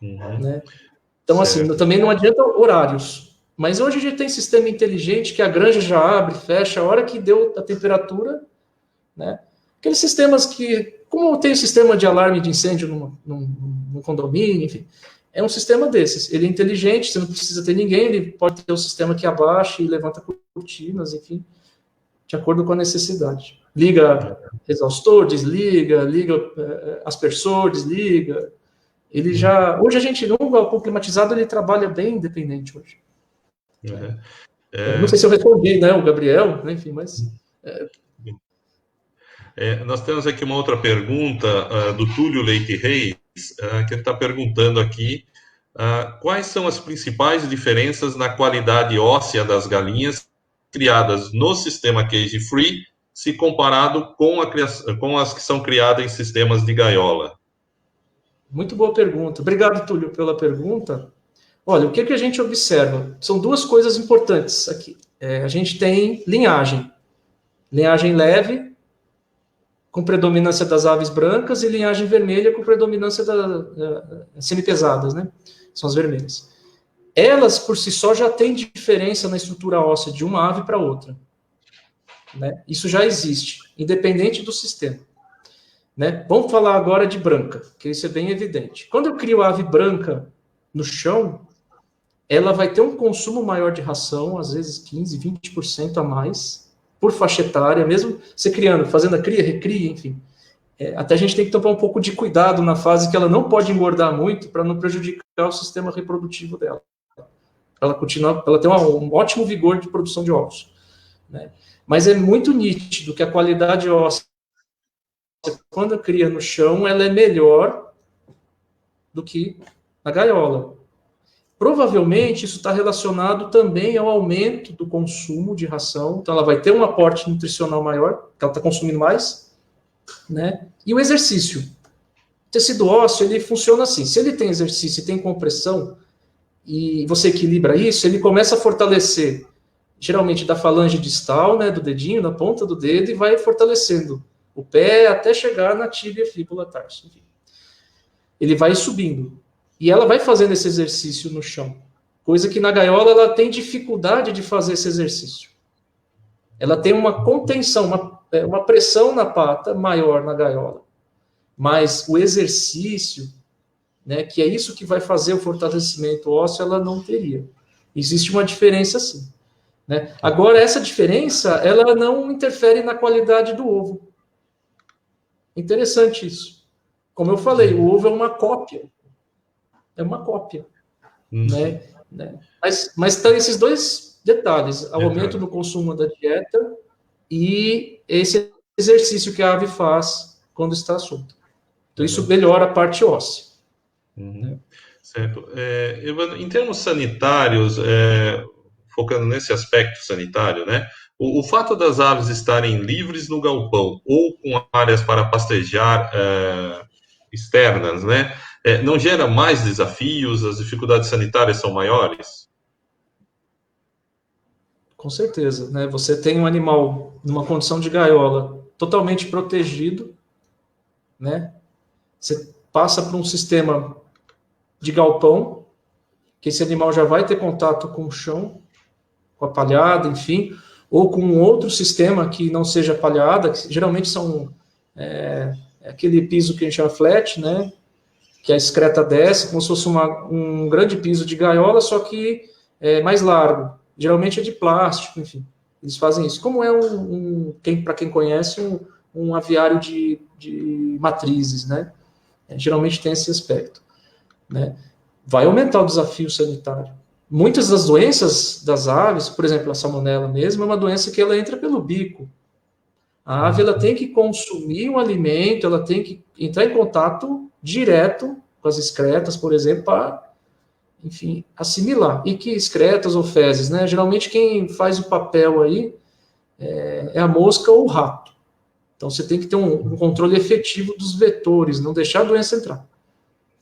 Né? Então, assim, também não adianta horários. Mas hoje a gente tem sistema inteligente que a granja já abre, fecha, a hora que deu a temperatura, né? Aqueles sistemas que, como tem o sistema de alarme de incêndio num condomínio, enfim, é um sistema desses. Ele é inteligente, você não precisa ter ninguém, ele pode ter um sistema que abaixa e levanta cortinas, enfim, de acordo com a necessidade. Liga exaustor, desliga, liga aspersor, desliga. Hoje a gente, no galpão climatizado, ele trabalha bem independente hoje. Não sei se eu respondi, né, o Gabriel, enfim, mas... nós temos aqui uma outra pergunta do Túlio Leite Reis, que ele está perguntando aqui quais são as principais diferenças na qualidade óssea das galinhas criadas no sistema cage free, se comparado com as que são criadas em sistemas de gaiola. Muito boa pergunta. Obrigado, Túlio, pela pergunta. Olha, o que a gente observa? São duas coisas importantes aqui. A gente tem linhagem leve, com predominância das aves brancas e linhagem vermelha com predominância das semipesadas, né? São as vermelhas. Elas, por si só, já têm diferença na estrutura óssea de uma ave para outra. Né? Isso já existe, independente do sistema. Né? Vamos falar agora de branca, que isso é bem evidente. Quando eu crio a ave branca no chão, ela vai ter um consumo maior de ração, às vezes 15%, 20% a mais, por faixa etária, mesmo você criando, fazendo a cria, recria, enfim. Até a gente tem que tomar um pouco de cuidado na fase que ela não pode engordar muito para não prejudicar o sistema reprodutivo dela. Ela tem um ótimo vigor de produção de ovos. Né? Mas é muito nítido que a qualidade óssea, quando cria no chão, ela é melhor do que na gaiola. Provavelmente isso está relacionado também ao aumento do consumo de ração, então ela vai ter um aporte nutricional maior, porque ela está consumindo mais, né? E o exercício. O tecido ósseo, ele funciona assim, se ele tem exercício e tem compressão, e você equilibra isso, ele começa a fortalecer, geralmente da falange distal, né, do dedinho, na ponta do dedo, e vai fortalecendo o pé até chegar na tíbia, fíbula, tarso. Enfim. Ele vai subindo. E ela vai fazendo esse exercício no chão. Coisa que na gaiola ela tem dificuldade de fazer esse exercício. Ela tem uma contenção, uma pressão na pata maior na gaiola. Mas o exercício, né, que é isso que vai fazer o fortalecimento ósseo, ela não teria. Existe uma diferença sim. Né? Agora, essa diferença, ela não interfere na qualidade do ovo. Interessante isso. Como eu falei, o ovo é uma cópia. É uma cópia. Né? Mas tem esses dois detalhes. O aumento no consumo da dieta e esse exercício que a ave faz quando está solta. Então, isso melhora a parte óssea. Né? Certo. Evandro, em termos sanitários, focando nesse aspecto sanitário, né? O fato das aves estarem livres no galpão ou com áreas para pastejar externas, né? Não gera mais desafios? As dificuldades sanitárias são maiores? Com certeza, né? Você tem um animal numa condição de gaiola totalmente protegido, né? Você passa por um sistema de galpão, que esse animal já vai ter contato com o chão, com a palhada, enfim, ou com um outro sistema que não seja palhada, que geralmente são aquele piso que a gente chama flat, né? Que a excreta desce, como se fosse um grande piso de gaiola, só que mais largo. Geralmente é de plástico, enfim. Eles fazem isso. Como é para quem conhece, um aviário de matrizes, né? Geralmente tem esse aspecto. Né? Vai aumentar o desafio sanitário. Muitas das doenças das aves, por exemplo, a salmonela mesmo, é uma doença que ela entra pelo bico. A ave ela tem que consumir um alimento, ela tem que entrar em contato direto com as excretas, por exemplo, para, enfim, assimilar. E que excretas ou fezes, né? Geralmente quem faz o papel aí é a mosca ou o rato. Então você tem que ter um controle efetivo dos vetores, não deixar a doença entrar.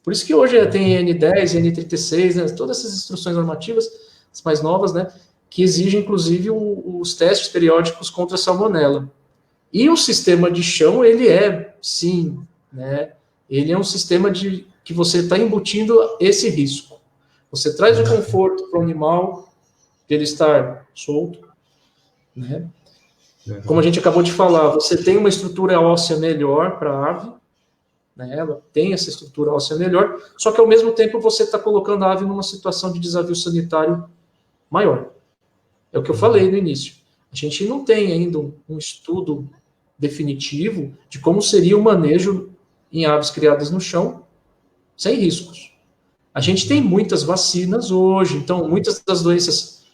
Por isso que hoje tem N10, N36, né? Todas essas instruções normativas, as mais novas, né? Que exigem, inclusive, os testes periódicos contra a salmonela. E o sistema de chão, ele sim, né? Ele é um sistema que você está embutindo esse risco. Você traz o conforto para o animal, de ele estar solto, né? Como a gente acabou de falar, você tem uma estrutura óssea melhor para a ave, né? Ela tem essa estrutura óssea melhor, só que ao mesmo tempo você está colocando a ave numa situação de desafio sanitário maior. É o que eu falei no início. A gente não tem ainda um estudo definitivo de como seria o manejo em aves criadas no chão sem riscos. A gente tem muitas vacinas hoje, então muitas das doenças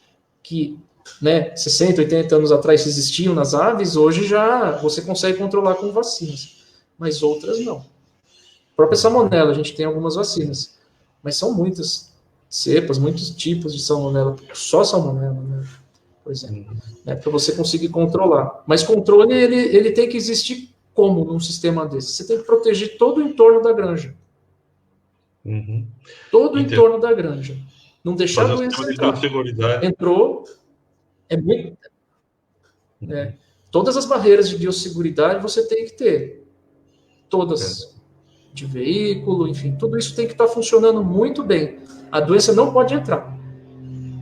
que, né, 60, 80 anos atrás existiam nas aves, hoje já você consegue controlar com vacinas, mas outras não. A própria salmonela, a gente tem algumas vacinas, mas são muitas cepas, muitos tipos de salmonela, só salmonela, né? Por exemplo, né, para você conseguir controlar. Mas controle, ele tem que existir como num sistema desse? Você tem que proteger todo o entorno da granja. Todo o entorno da granja. Não deixar a doença entrar. Entrou, é muito... Todas as barreiras de biosseguridade você tem que ter. Todas. De veículo, enfim, tudo isso tem que estar funcionando muito bem. A doença não pode entrar.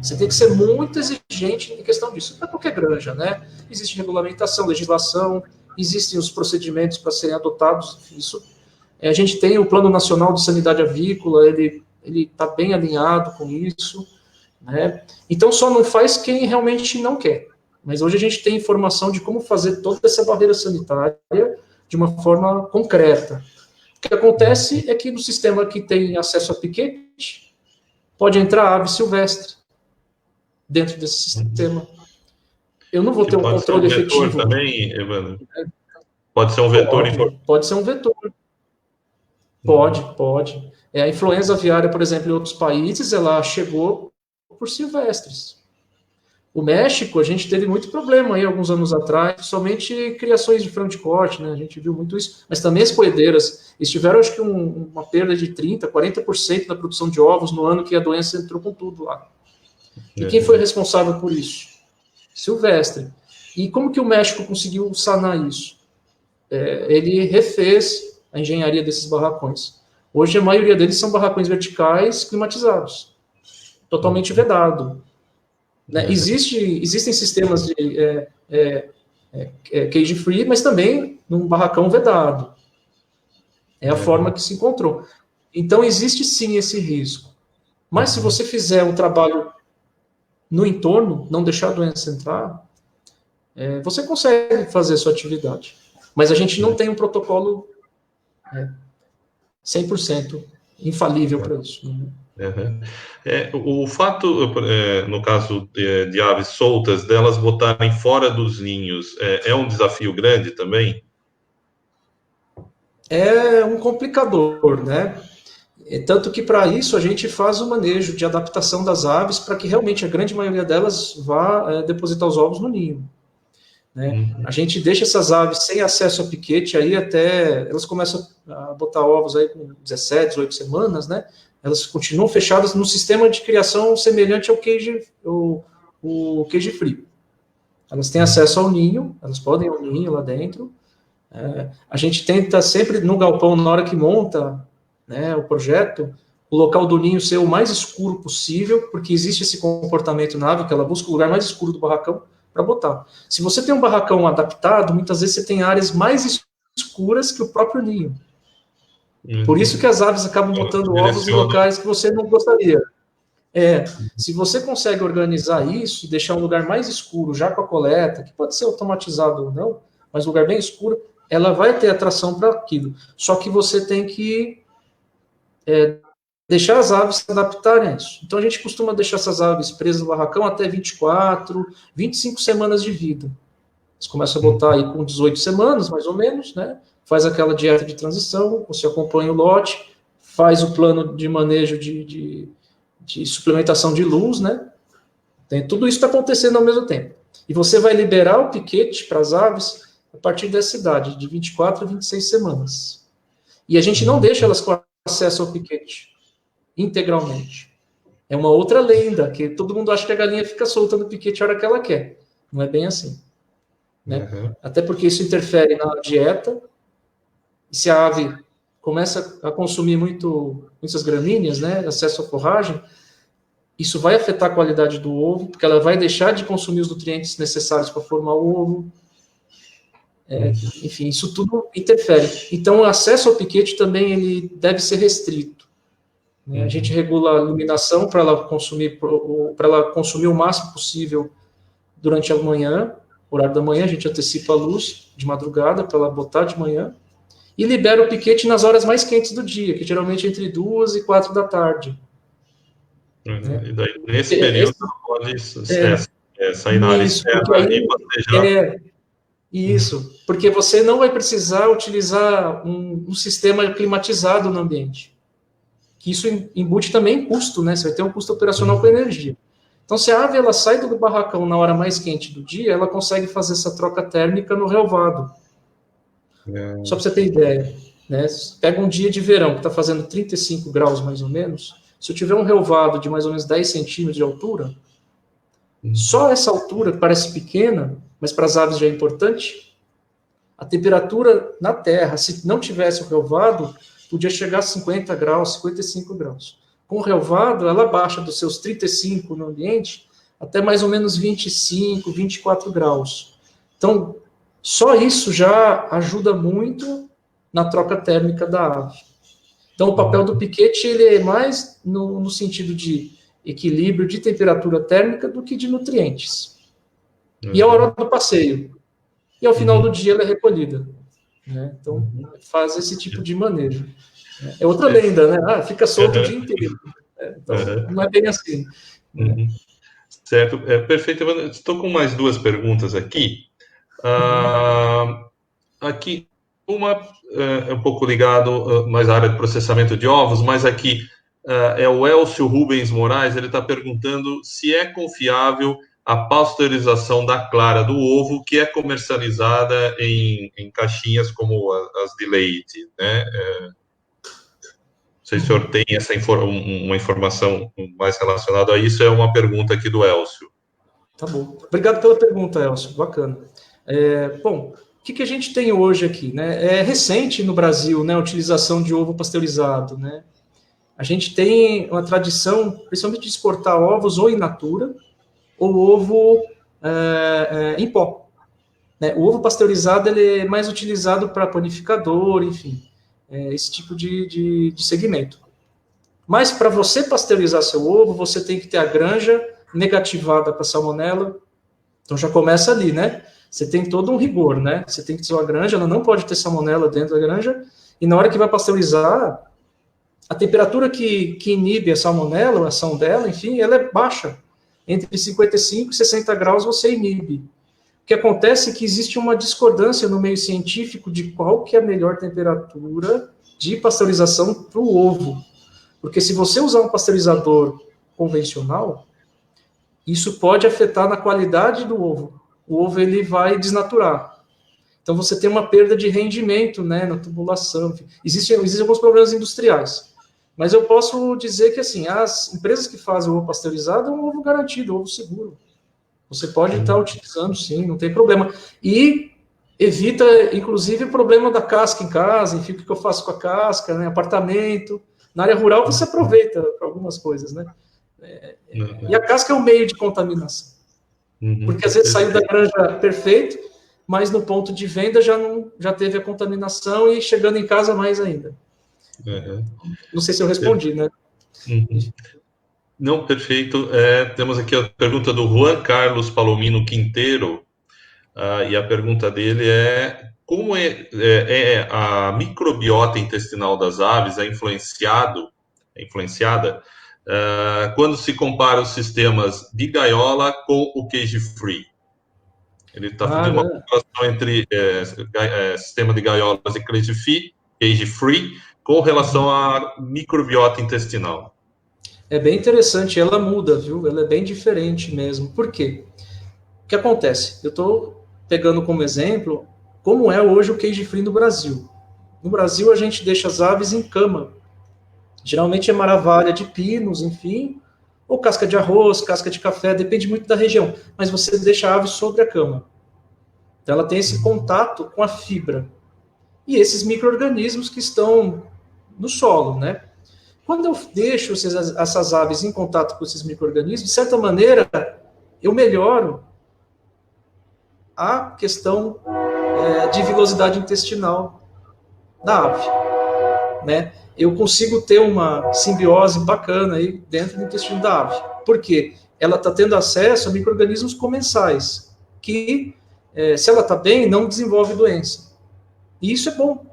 Você tem que ser muito exigente em questão disso. Para qualquer granja, né? Existe regulamentação, legislação, existem os procedimentos para serem adotados. Isso. A gente tem o Plano Nacional de Sanidade Avícola, ele está bem alinhado com isso, né? Então, só não faz quem realmente não quer. Mas hoje a gente tem informação de como fazer toda essa barreira sanitária de uma forma concreta. O que acontece é que no sistema que tem acesso a piquete, pode entrar ave silvestre dentro desse sistema. Eu não vou ter um controle efetivo. Também, Evandro? Pode ser um vetor? Pode ser um vetor. Pode. A influenza aviária, por exemplo, em outros países, ela chegou por silvestres. O México, a gente teve muito problema aí alguns anos atrás, somente criações de frango de corte, né? A gente viu muito isso. Mas também as poedeiras, eles tiveram, acho que, uma perda de 30%, 40% da produção de ovos no ano que a doença entrou com tudo lá. E quem foi responsável por isso? Silvestre. E como que o México conseguiu sanar isso? Ele refez a engenharia desses barracões. Hoje, a maioria deles são barracões verticais climatizados. Totalmente vedado. Né? Existem sistemas de cage free, mas também num barracão vedado. É a forma que se encontrou. Então, existe sim esse risco. Mas se você fizer um trabalho no entorno, não deixar a doença entrar, você consegue fazer a sua atividade. Mas a gente não tem um protocolo 100% infalível para isso. Né? O fato, no caso de aves soltas, delas botarem fora dos ninhos, é um desafio grande também? É um complicador, né? Tanto que para isso a gente faz o manejo de adaptação das aves para que realmente a grande maioria delas vá depositar os ovos no ninho. Né? A gente deixa essas aves sem acesso a piquete aí até elas começam a botar ovos aí com 17, 18 semanas, né? Elas continuam fechadas no sistema de criação semelhante ao cage free. Elas têm acesso ao ninho, elas podem ir ao ninho lá dentro. A gente tenta sempre no galpão, na hora que monta, né, o projeto, o local do ninho ser o mais escuro possível, porque existe esse comportamento na ave, que ela busca o lugar mais escuro do barracão para botar. Se você tem um barracão adaptado, muitas vezes você tem áreas mais escuras que o próprio ninho. Por isso que as aves acabam botando ovos em locais que você não gostaria. Se você consegue organizar isso e deixar um lugar mais escuro, já com a coleta, que pode ser automatizado ou não, mas um lugar bem escuro, ela vai ter atração para aquilo. Só que você tem que deixar as aves se adaptarem a isso. Então, a gente costuma deixar essas aves presas no barracão até 24, 25 semanas de vida. Eles começam a botar aí com 18 semanas, mais ou menos, né? Faz aquela dieta de transição, você acompanha o lote, faz o plano de manejo de suplementação de luz, né? Tudo isso está acontecendo ao mesmo tempo. E você vai liberar o piquete para as aves a partir dessa idade, de 24 a 26 semanas. E a gente não deixa elas com acesso ao piquete integralmente. É uma outra lenda, que todo mundo acha que a galinha fica solta no piquete a hora que ela quer. Não é bem assim. Né? Até porque isso interfere na dieta. E se a ave começa a consumir muitas gramíneas, né, acesso à forragem, isso vai afetar a qualidade do ovo, porque ela vai deixar de consumir os nutrientes necessários para formar o ovo. Enfim, isso tudo interfere. Então, o acesso ao piquete também ele deve ser restrito. Né? A gente regula a iluminação para ela consumir o máximo possível durante a manhã, horário da manhã, a gente antecipa a luz de madrugada para ela botar de manhã, e libera o piquete nas horas mais quentes do dia, que geralmente é entre 2 e 4 da tarde. E daí, nesse período, não pode sair na área externa e pastejar. Isso, porque você não vai precisar utilizar um sistema climatizado no ambiente. Que isso embute também custo, né? Você vai ter um custo operacional com energia. Então, se a ave ela sai do barracão na hora mais quente do dia, ela consegue fazer essa troca térmica no relvado. Só para você ter ideia. Né? Pega um dia de verão, que está fazendo 35 graus mais ou menos, se eu tiver um relvado de mais ou menos 10 centímetros de altura, Só essa altura, que parece pequena, mas para as aves já é importante, a temperatura na Terra, se não tivesse o relvado, podia chegar a 50 graus, 55 graus. Com o relvado, ela baixa dos seus 35 no ambiente até mais ou menos 25, 24 graus. Então, só isso já ajuda muito na troca térmica da ave. Então, o papel do piquete ele é mais no sentido de equilíbrio de temperatura térmica do que de nutrientes. E é a hora do passeio. E ao final do dia ela é recolhida. Né? Então, faz esse tipo de manejo. É outra lenda, né? Ah, fica solto o dia inteiro. Então, não é bem assim. Certo, perfeito. Eu estou com mais duas perguntas aqui. Aqui, uma é um pouco ligado mais à área de processamento de ovos, mas aqui é o Elcio Rubens Moraes, ele está perguntando se é confiável a pasteurização da clara do ovo, que é comercializada em caixinhas como as de leite, né? Não sei se o senhor tem uma informação mais relacionada a isso, é uma pergunta aqui do Elcio. Tá bom. Obrigado pela pergunta, Elcio. Bacana. Bom, o que a gente tem hoje aqui? Né? É recente no Brasil, né, a utilização de ovo pasteurizado. Né? A gente tem uma tradição, principalmente de exportar ovos ou in natura, ou ovo em pó. Né? O ovo pasteurizado ele é mais utilizado para panificador, enfim, esse tipo de segmento. Mas para você pasteurizar seu ovo, você tem que ter a granja negativada para salmonela. Então já começa ali, né? Você tem todo um rigor, né? Você tem que ter uma granja, ela não pode ter salmonela dentro da granja, e na hora que vai pasteurizar, a temperatura que inibe a salmonela, a ação dela, enfim, ela é baixa. Entre 55 e 60 graus você inibe. O que acontece é que existe uma discordância no meio científico de qual que é a melhor temperatura de pasteurização para o ovo. Porque se você usar um pasteurizador convencional, isso pode afetar na qualidade do ovo. O ovo ele vai desnaturar. Então você tem uma perda de rendimento, né, na tubulação. Existem alguns problemas industriais. Mas eu posso dizer que assim, as empresas que fazem o ovo pasteurizado é um ovo garantido, um ovo seguro. Você pode estar utilizando, sim, não tem problema. E evita, inclusive, o problema da casca em casa, enfim, o que eu faço com a casca, né, apartamento. Na área rural você aproveita para algumas coisas, né? E a casca é um meio de contaminação. Porque às vezes saiu da granja perfeito, mas no ponto de venda já teve a contaminação e chegando em casa mais ainda. Não sei se eu respondi, né? Não, perfeito. Temos aqui a pergunta do Juan Carlos Palomino Quinteiro, e a pergunta dele é: como a microbiota intestinal das aves é influenciada quando se compara os sistemas de gaiola com o cage-free? Ele está fazendo uma comparação entre sistema de gaiolas e cage-free com relação à microbiota intestinal. É bem interessante, ela muda, viu? Ela é bem diferente mesmo. Por quê? O que acontece? Eu estou pegando como exemplo como é hoje o cage-free no Brasil. No Brasil, a gente deixa as aves em cama. Geralmente é maravalha de pinos, enfim, ou casca de arroz, casca de café, depende muito da região. Mas você deixa a ave sobre a cama. Então, ela tem esse contato com a fibra. E esses micro-organismos que estão no solo, né? Quando eu deixo essas aves em contato com esses micro-organismos, de certa maneira, eu melhoro a questão de vilosidade intestinal da ave, né? Eu consigo ter uma simbiose bacana aí dentro do intestino da ave. Por quê? Ela está tendo acesso a micro-organismos comensais, que, se ela está bem, não desenvolve doença. E isso é bom.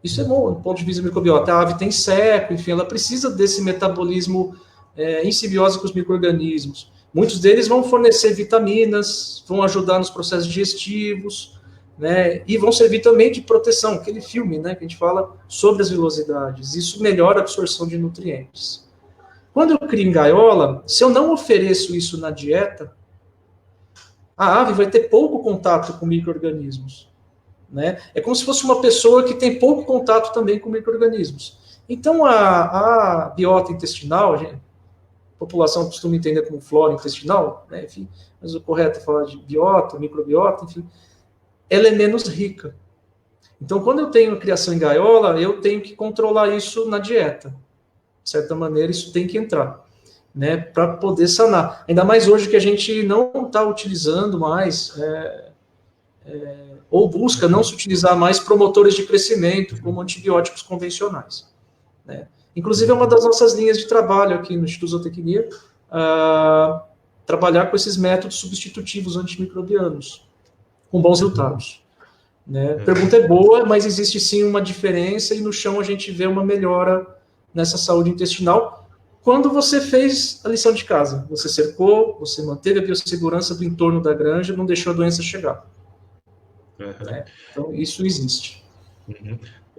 Isso é bom, do ponto de vista microbiota. A ave tem seco, enfim, ela precisa desse metabolismo em simbiose com os micro-organismos. Muitos deles vão fornecer vitaminas, vão ajudar nos processos digestivos, né, e vão servir também de proteção, aquele filme, né, que a gente fala sobre as vilosidades. Isso melhora a absorção de nutrientes. Quando eu crio em gaiola, se eu não ofereço isso na dieta, a ave vai ter pouco contato com micro-organismos. Né? É como se fosse uma pessoa que tem pouco contato também com micro-organismos. Então, a biota intestinal, a população costuma entender como flora intestinal, né, enfim, mas o correto é falar de biota, microbiota, enfim, ela é menos rica. Então, quando eu tenho a criação em gaiola, eu tenho que controlar isso na dieta. De certa maneira, isso tem que entrar, né, para poder sanar. Ainda mais hoje que a gente não está utilizando mais, ou busca não se utilizar mais promotores de crescimento, como antibióticos convencionais, né. Inclusive, é uma das nossas linhas de trabalho aqui no Instituto Zootecnia, trabalhar com esses métodos substitutivos antimicrobianos, com bons resultados. Né? A pergunta é boa, mas existe sim uma diferença, e no chão a gente vê uma melhora nessa saúde intestinal quando você fez a lição de casa. Você cercou, você manteve a biossegurança do entorno da granja, não deixou a doença chegar. Né? Então, isso existe.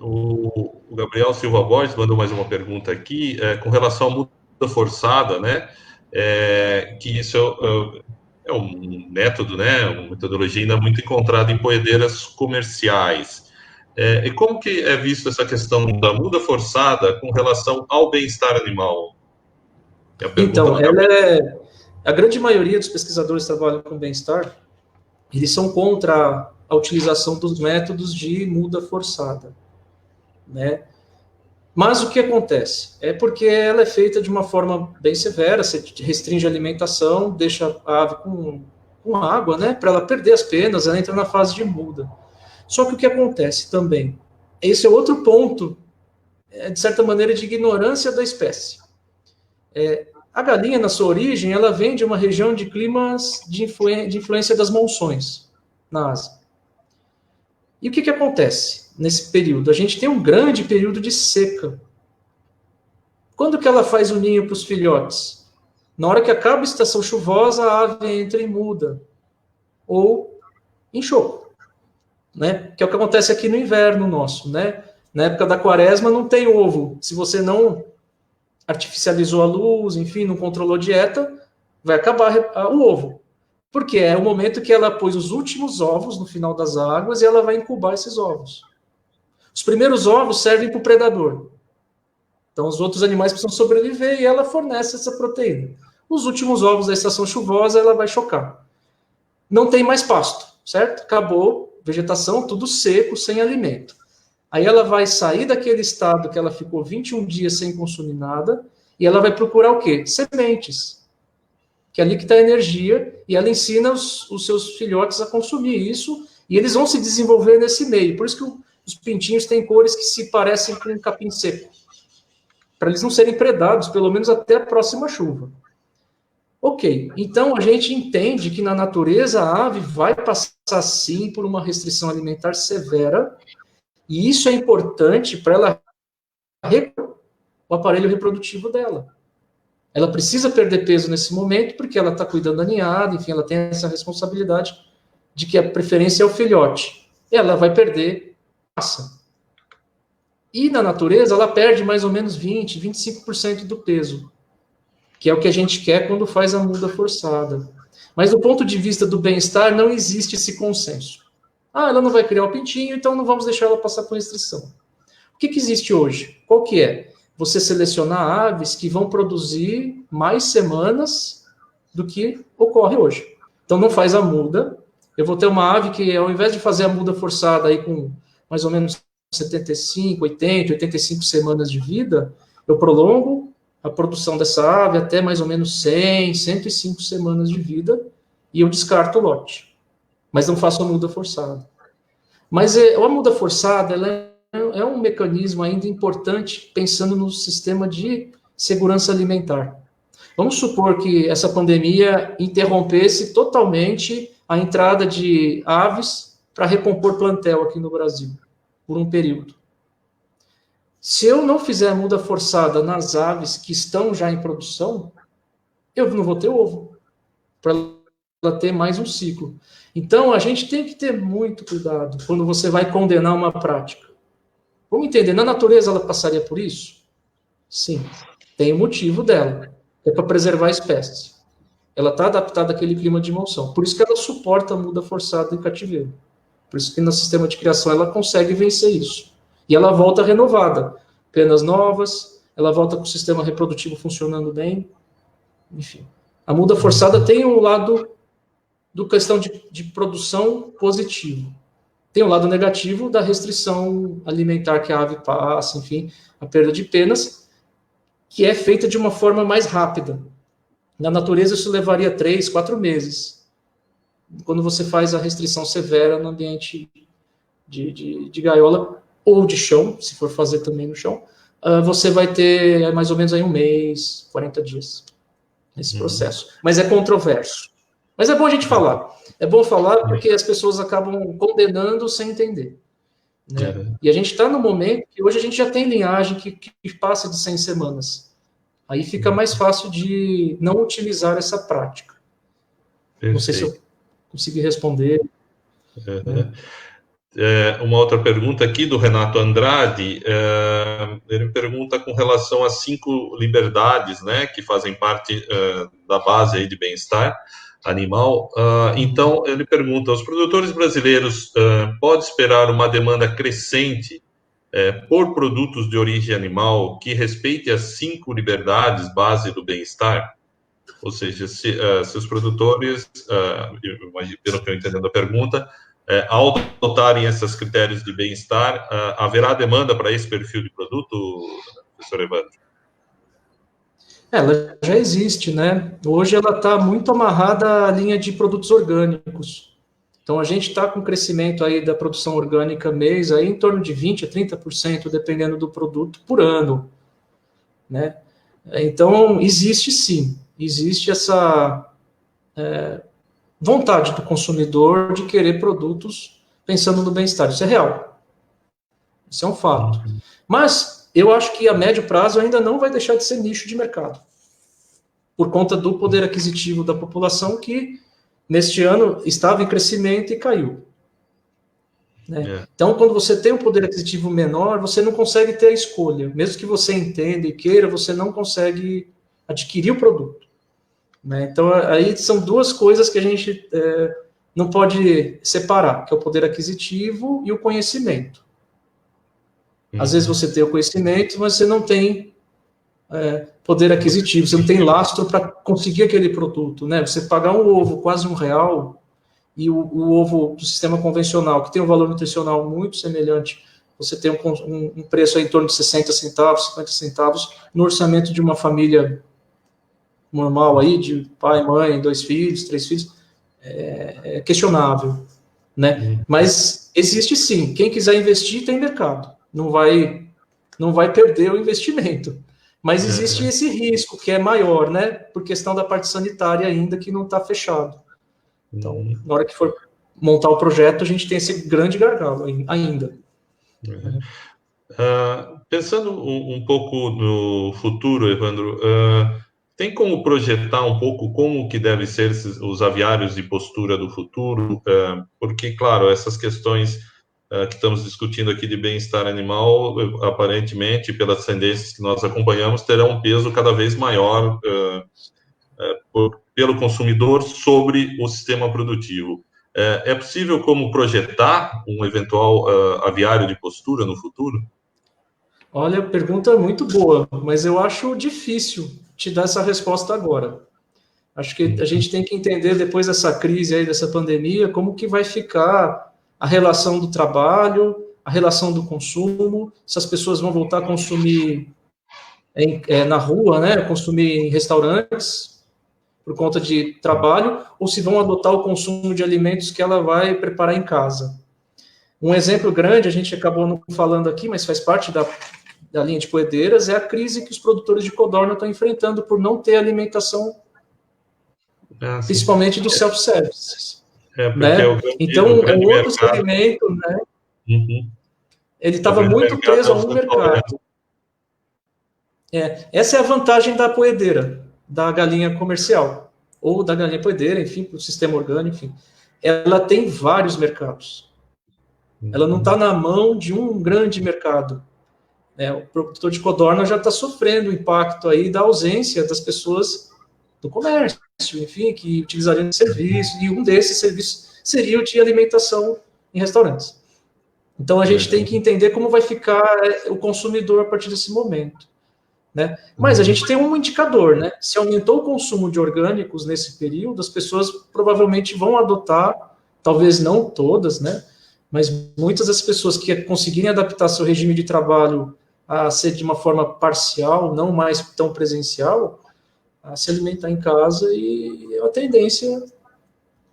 O Gabriel Silva Borges mandou mais uma pergunta aqui, com relação à muda forçada, né? Que isso é um método, né? Uma metodologia ainda muito encontrada em poedeiras comerciais. E como que é visto essa questão da muda forçada com relação ao bem-estar animal? Então, a grande maioria dos pesquisadores que trabalham com bem-estar, eles são contra a utilização dos métodos de muda forçada, né? Mas o que acontece? É porque ela é feita de uma forma bem severa, você restringe a alimentação, deixa a ave com água, né, para ela perder as penas, ela entra na fase de muda. Só que o que acontece também, esse é outro ponto, de certa maneira, de ignorância da espécie. A galinha, na sua origem, ela vem de uma região de climas de influência das monções na Ásia. E o que acontece nesse período? A gente tem um grande período de seca. Quando que ela faz o ninho para os filhotes? Na hora que acaba a estação chuvosa, a ave entra em muda, ou em choco, né? Que é o que acontece aqui no inverno nosso, né? Na época da quaresma não tem ovo. Se você não artificializou a luz, enfim, não controlou a dieta, vai acabar o ovo. Porque é o momento que ela pôs os últimos ovos no final das águas e ela vai incubar esses ovos. Os primeiros ovos servem para o predador. Então, os outros animais precisam sobreviver e ela fornece essa proteína. Os últimos ovos da estação chuvosa, ela vai chocar. Não tem mais pasto, certo? Acabou, vegetação, tudo seco, sem alimento. Aí ela vai sair daquele estado que ela ficou 21 dias sem consumir nada e ela vai procurar o quê? Sementes. Que é ali que está a energia, e ela ensina os seus filhotes a consumir isso, e eles vão se desenvolver nesse meio. Por isso que os pintinhos têm cores que se parecem com um capim seco, para eles não serem predados, pelo menos até a próxima chuva. Ok, então a gente entende que na natureza a ave vai passar sim por uma restrição alimentar severa, e isso é importante para ela o aparelho reprodutivo dela. Ela precisa perder peso nesse momento, porque ela está cuidando da ninhada, enfim, ela tem essa responsabilidade de que a preferência é o filhote. Ela vai perder massa. E na natureza, ela perde mais ou menos 20%, 25% do peso, que é o que a gente quer quando faz a muda forçada. Mas do ponto de vista do bem-estar, não existe esse consenso. Ela não vai criar o pintinho, então não vamos deixar ela passar por restrição. O que existe hoje? Qual que é? Você selecionar aves que vão produzir mais semanas do que ocorre hoje. Então, não faz a muda. Eu vou ter uma ave que, ao invés de fazer a muda forçada aí com mais ou menos 75, 80, 85 semanas de vida, eu prolongo a produção dessa ave até mais ou menos 100, 105 semanas de vida e eu descarto o lote. Mas não faço a muda forçada. Mas a muda forçada, ela é um mecanismo ainda importante pensando no sistema de segurança alimentar. Vamos supor que essa pandemia interrompesse totalmente a entrada de aves para recompor plantel aqui no Brasil, por um período. Se eu não fizer a muda forçada nas aves que estão já em produção, eu não vou ter ovo, para ela ter mais um ciclo. Então, a gente tem que ter muito cuidado quando você vai condenar uma prática. Vamos entender, na natureza ela passaria por isso? Sim, tem o motivo dela, é para preservar a espécie. Ela está adaptada àquele clima de monção, por isso que ela suporta a muda forçada em cativeiro. Por isso que no sistema de criação ela consegue vencer isso. E ela volta renovada, penas novas, ela volta com o sistema reprodutivo funcionando bem. enfim. A muda forçada tem um lado do questão de produção positivo. Tem o lado negativo da restrição alimentar que a ave passa, enfim, a perda de penas, que é feita de uma forma mais rápida. Na natureza, isso levaria 3, 4 meses. Quando você faz a restrição severa no ambiente de gaiola ou de chão, se for fazer também no chão, você vai ter mais ou menos aí 1 mês, 40 dias nesse processo. Mas é controverso. Mas é bom a gente falar. É bom falar porque as pessoas acabam condenando sem entender. Né? E a gente está no momento que hoje a gente já tem linhagem que passa de 100 semanas. Aí fica mais fácil de não utilizar essa prática. Perfeito. Não sei se eu consegui responder. Né? Uma outra pergunta aqui do Renato Andrade, ele pergunta com relação às 5 liberdades, né, que fazem parte da base aí de bem-estar animal. Então, ele pergunta, os produtores brasileiros podem esperar uma demanda crescente por produtos de origem animal que respeite as 5 liberdades base do bem-estar? Ou seja, se os produtores, pelo que eu entendo da pergunta, ao adotarem esses critérios de bem-estar, haverá demanda para esse perfil de produto, professor Evandro? Ela já existe, né? Hoje ela está muito amarrada à linha de produtos orgânicos. Então, a gente está com crescimento aí da produção orgânica mês aí em torno de 20% a 30%, dependendo do produto, por ano. Né? Então, existe sim, existe essa vontade do consumidor de querer produtos pensando no bem-estar. Isso é real. Isso é um fato. Mas eu acho que a médio prazo ainda não vai deixar de ser nicho de mercado, por conta do poder aquisitivo da população que, neste ano, estava em crescimento e caiu. Né? Então, quando você tem um poder aquisitivo menor, você não consegue ter a escolha. Mesmo que você entenda e queira, você não consegue adquirir o produto. Né? Então, aí são 2 coisas que a gente não pode separar, que é o poder aquisitivo e o conhecimento. Às vezes você tem o conhecimento, mas você não tem poder aquisitivo, você não tem lastro para conseguir aquele produto. Né? Você pagar um ovo quase R$1, e o ovo do sistema convencional, que tem um valor nutricional muito semelhante, você tem um preço aí em torno de 60 centavos, 50 centavos, no orçamento de uma família normal aí, de pai, mãe, 2 filhos, 3 filhos, é questionável. Né? Mas existe sim, quem quiser investir tem mercado, não vai perder o investimento. Mas existe esse risco, que é maior, né? Por questão da parte sanitária ainda, que não está fechado. Então, na hora que for montar o projeto, a gente tem esse grande gargalo ainda. Pensando um pouco no futuro, Evandro, tem como projetar um pouco como que devem ser os aviários de postura do futuro? Porque, claro, essas questões que estamos discutindo aqui de bem-estar animal, aparentemente, pelas tendências que nós acompanhamos, terão um peso cada vez maior pelo consumidor sobre o sistema produtivo. É possível como projetar um eventual aviário de postura no futuro? Olha, pergunta muito boa, mas eu acho difícil te dar essa resposta agora. Acho que a gente tem que entender, depois dessa crise aí, dessa pandemia, como que vai ficar a relação do trabalho, a relação do consumo, se as pessoas vão voltar a consumir na rua, né, consumir em restaurantes, por conta de trabalho, ou se vão adotar o consumo de alimentos que ela vai preparar em casa. Um exemplo grande, a gente acabou não falando aqui, mas faz parte da linha de poedeiras, é a crise que os produtores de codorna estão enfrentando por não ter alimentação, principalmente do self-service. Né? Então, é um outro segmento, né? Ele estava muito preso a um mercado. Essa é a vantagem da poedeira, da galinha comercial, ou da galinha poedeira, enfim, para o sistema orgânico, enfim. Ela tem vários mercados. Ela não está na mão de um grande mercado. O produtor de codorna já está sofrendo o impacto aí da ausência das pessoas do comércio, enfim, que utilizariam serviço, e um desses serviços seria o de alimentação em restaurantes. Então, a gente tem que entender como vai ficar o consumidor a partir desse momento. né? Mas a gente tem um indicador, né? Se aumentou o consumo de orgânicos nesse período, as pessoas provavelmente vão adotar, talvez não todas, né? Mas muitas das pessoas que conseguirem adaptar seu regime de trabalho a ser de uma forma parcial, não mais tão presencial, a se alimentar em casa, e a tendência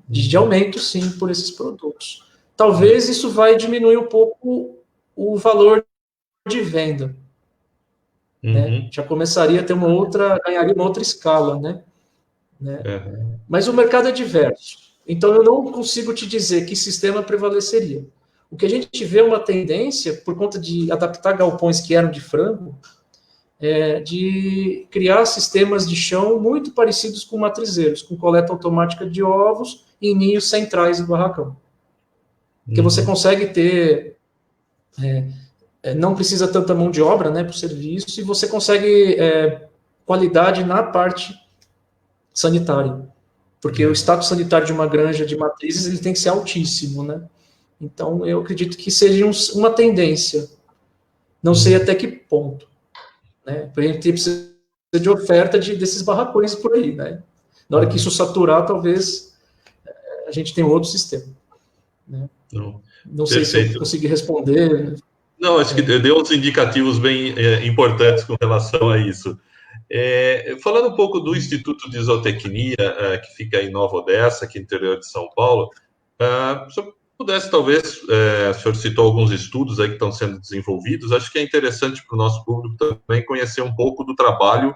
de aumento, sim, por esses produtos. Talvez isso vai diminuir um pouco o valor de venda, né? Já começaria a ter ganharia uma outra escala, né? Mas o mercado é diverso, então eu não consigo te dizer que sistema prevaleceria. O que a gente vê é uma tendência, por conta de adaptar galpões que eram de frango, de criar sistemas de chão muito parecidos com matrizeiros, com coleta automática de ovos em ninhos centrais do barracão. Porque você consegue ter... não precisa tanta mão de obra, né, para o serviço, e você consegue qualidade na parte sanitária. Porque o status sanitário de uma granja de matrizes ele tem que ser altíssimo, né? Então, eu acredito que seja uma tendência. Não sei até que ponto, né? A gente precisa de oferta desses barracões por aí, né? Na hora que isso saturar, talvez a gente tenha outro sistema, né? Não sei se eu consegui responder, né? Não, acho que deu uns indicativos bem importantes com relação a isso. Falando um pouco do Instituto de Zootecnia, que fica em Nova Odessa, aqui no interior de São Paulo, se eu pudesse, talvez, o senhor citou alguns estudos aí que estão sendo desenvolvidos, acho que é interessante para o nosso público também conhecer um pouco do trabalho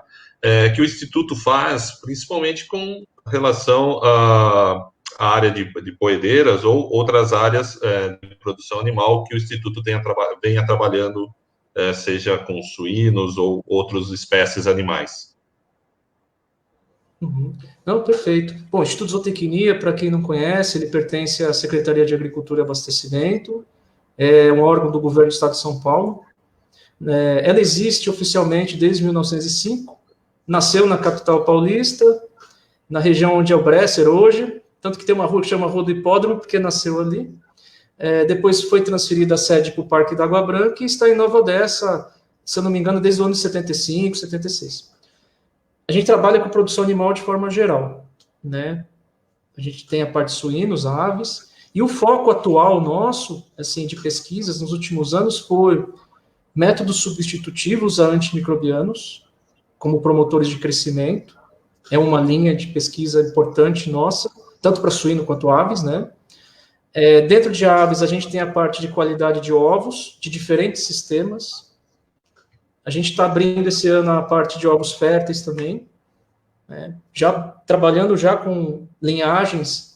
que o Instituto faz, principalmente com relação à área de poedeiras ou outras áreas de produção animal que o Instituto venha trabalhando, seja com suínos ou outras espécies animais. Não, perfeito. Bom, o Instituto Zootecnia, para quem não conhece, ele pertence à Secretaria de Agricultura e Abastecimento, é um órgão do governo do Estado de São Paulo. Ela existe oficialmente desde 1905, nasceu na capital paulista, na região onde é o Bresser hoje, tanto que tem uma rua que chama Rua do Hipódromo, porque nasceu ali. Depois foi transferida a sede para o Parque da Água Branca e está em Nova Odessa, se eu não me engano, desde o ano de 75, 76. A gente trabalha com produção animal de forma geral, né? A gente tem a parte de suínos, aves, e o foco atual nosso, assim, de pesquisas nos últimos anos foi métodos substitutivos a antimicrobianos, como promotores de crescimento. É uma linha de pesquisa importante nossa, tanto para suíno quanto aves, né? Dentro de aves, a gente tem a parte de qualidade de ovos, de diferentes sistemas. A gente está abrindo esse ano a parte de ovos férteis também, né? Já trabalhando já com linhagens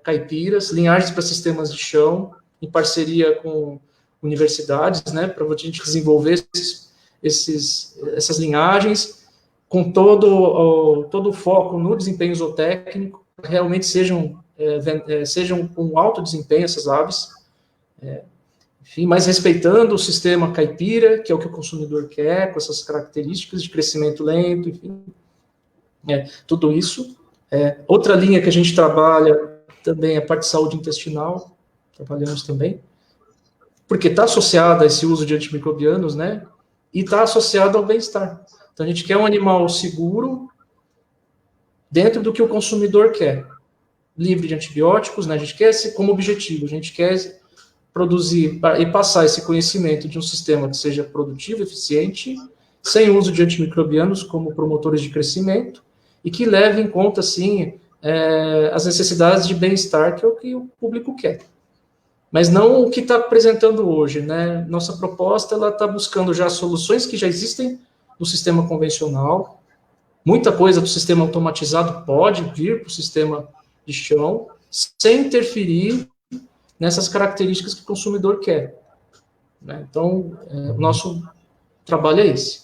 caipiras, linhagens para sistemas de chão, em parceria com universidades, né, para a gente desenvolver essas linhagens, com todo o foco no desempenho zootécnico, realmente sejam com alto desempenho essas aves, enfim, mas respeitando o sistema caipira, que é o que o consumidor quer, com essas características de crescimento lento, enfim, tudo isso. Outra linha que a gente trabalha também é a parte de saúde intestinal, trabalhamos também, porque está associada a esse uso de antimicrobianos, né, e está associado ao bem-estar. Então, a gente quer um animal seguro dentro do que o consumidor quer, livre de antibióticos, né, a gente quer como objetivo, a gente quer produzir e passar esse conhecimento de um sistema que seja produtivo, eficiente, sem uso de antimicrobianos como promotores de crescimento, e que leve em conta, assim, as necessidades de bem-estar, que é o que o público quer. Mas não o que está apresentando hoje, né? Nossa proposta, ela está buscando já soluções que já existem no sistema convencional. Muita coisa do sistema automatizado pode vir para o sistema de chão, sem interferir nessas características que o consumidor quer, né? Então, o nosso trabalho é esse.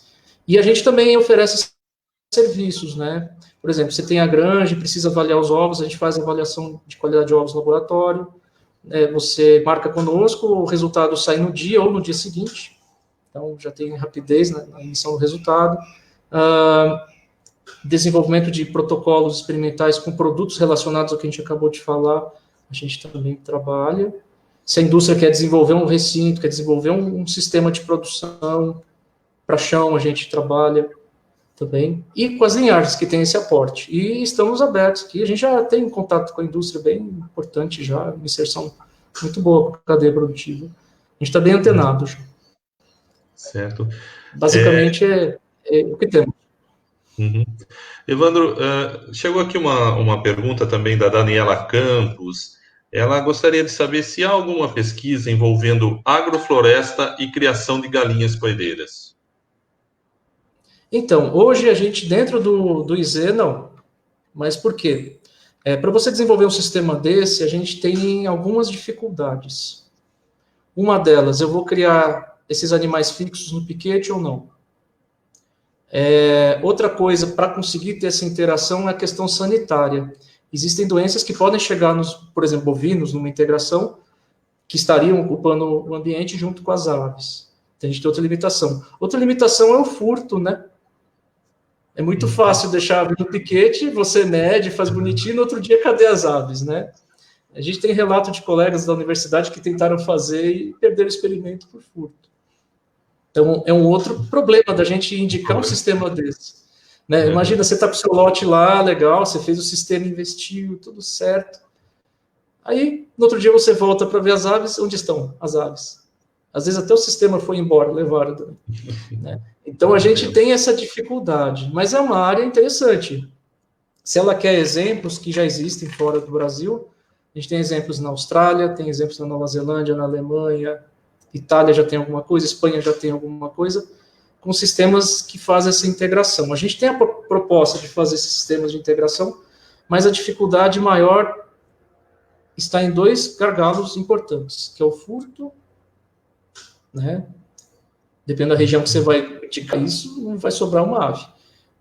E a gente também oferece serviços, né? Por exemplo, você tem a granja, precisa avaliar os ovos, a gente faz avaliação de qualidade de ovos no laboratório, você marca conosco, o resultado sai no dia ou no dia seguinte, então já tem rapidez na emissão do resultado. Desenvolvimento de protocolos experimentais com produtos relacionados ao que a gente acabou de falar, a gente também trabalha. Se a indústria quer desenvolver um recinto, quer desenvolver um sistema de produção para chão, a gente trabalha. também, e com as linhagens que tem esse aporte. E estamos abertos aqui, a gente já tem contato com a indústria bem importante já, uma inserção muito boa para a cadeia produtiva. A gente está bem antenado já. Certo. Basicamente é o que temos. Uhum. Evandro, chegou aqui uma pergunta também da Daniela Campos. Ela gostaria de saber se há alguma pesquisa envolvendo agrofloresta e criação de galinhas poedeiras. Então, hoje a gente, dentro do IZ, não. Mas por quê? Para você desenvolver um sistema desse, a gente tem algumas dificuldades. Uma delas, eu vou criar esses animais fixos no piquete ou não? Outra coisa, para conseguir ter essa interação é a questão sanitária. Existem doenças que podem chegar, por exemplo, bovinos, numa integração, que estariam ocupando o ambiente junto com as aves. Então, a gente tem outra limitação. Outra limitação é o furto, né? É muito fácil deixar a ave no piquete, você mede, faz bonitinho, no outro dia, cadê as aves, né? A gente tem relato de colegas da universidade que tentaram fazer e perderam o experimento por furto. Então, é um outro problema da gente indicar um sistema desse. Né? Imagina, você está com o seu lote lá, legal, você fez o sistema, investiu, tudo certo. Aí, no outro dia, você volta para ver as aves. Onde estão as aves? Às vezes até o sistema foi embora, levaram. Né? Então, a gente tem essa dificuldade, mas é uma área interessante. Se ela quer exemplos que já existem fora do Brasil, a gente tem exemplos na Austrália, tem exemplos na Nova Zelândia, na Alemanha, Itália já tem alguma coisa, Espanha já tem alguma coisa, com sistemas que fazem essa integração. A gente tem a proposta de fazer esses sistemas de integração, mas a dificuldade maior está em dois gargalos importantes, que é o furto, né? Dependendo da região que você vai indicar isso, não vai sobrar uma ave.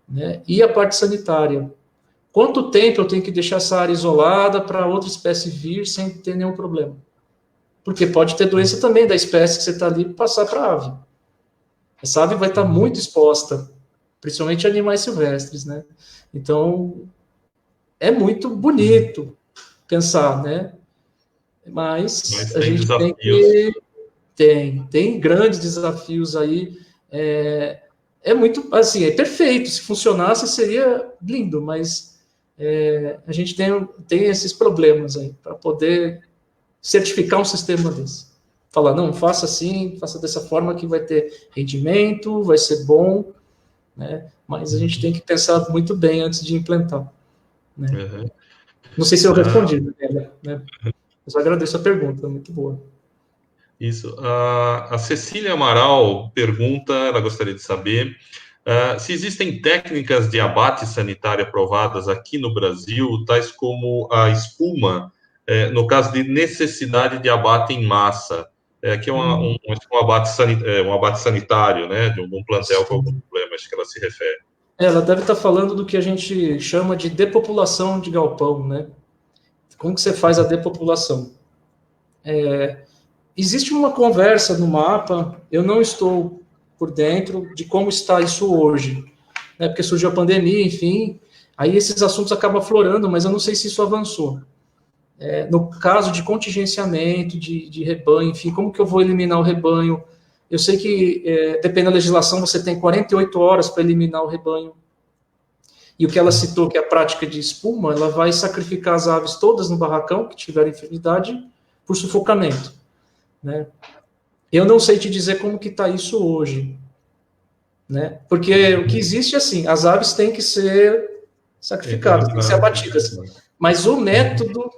Né? E a parte sanitária. Quanto tempo eu tenho que deixar essa área isolada para outra espécie vir sem ter nenhum problema? Porque pode ter doença também da espécie que você está ali passar para a ave. Essa ave vai estar muito exposta, principalmente animais silvestres, né? Então, é muito bonito pensar, né? Mas a gente desafios. tem grandes desafios aí. É muito, assim, é perfeito. Se funcionasse, seria lindo, mas a gente tem esses problemas aí para poder certificar um sistema desse. Falar, não, faça assim, faça dessa forma que vai ter rendimento, vai ser bom, né? Mas a gente tem que pensar muito bem antes de implantar. Né? Uhum. Não sei se eu respondi, né? Eu só agradeço a pergunta, muito boa. Isso. A Cecília Amaral pergunta, ela gostaria de saber se existem técnicas de abate sanitário aprovadas aqui no Brasil, tais como a espuma, no caso de necessidade de abate em massa, que é um abate sanitário, né, de um plantel com algum problema, acho que ela se refere. Ela deve estar falando do que a gente chama de depopulação de galpão, né? Como que você faz a depopulação? Existe uma conversa no mapa, eu não estou por dentro de como está isso hoje, né? Porque surgiu a pandemia, enfim, aí esses assuntos acabam aflorando, mas eu não sei se isso avançou. No caso de contingenciamento, de rebanho, enfim, como que eu vou eliminar o rebanho? Eu sei que, dependendo da legislação, você tem 48 horas para eliminar o rebanho. E o que ela citou, que é a prática de espuma, ela vai sacrificar as aves todas no barracão, que tiverem enfermidade, por sufocamento. Né? Eu não sei te dizer como que está isso hoje. Né? Porque o que existe é assim, as aves têm que ser sacrificadas, têm que ser abatidas. Mas o método...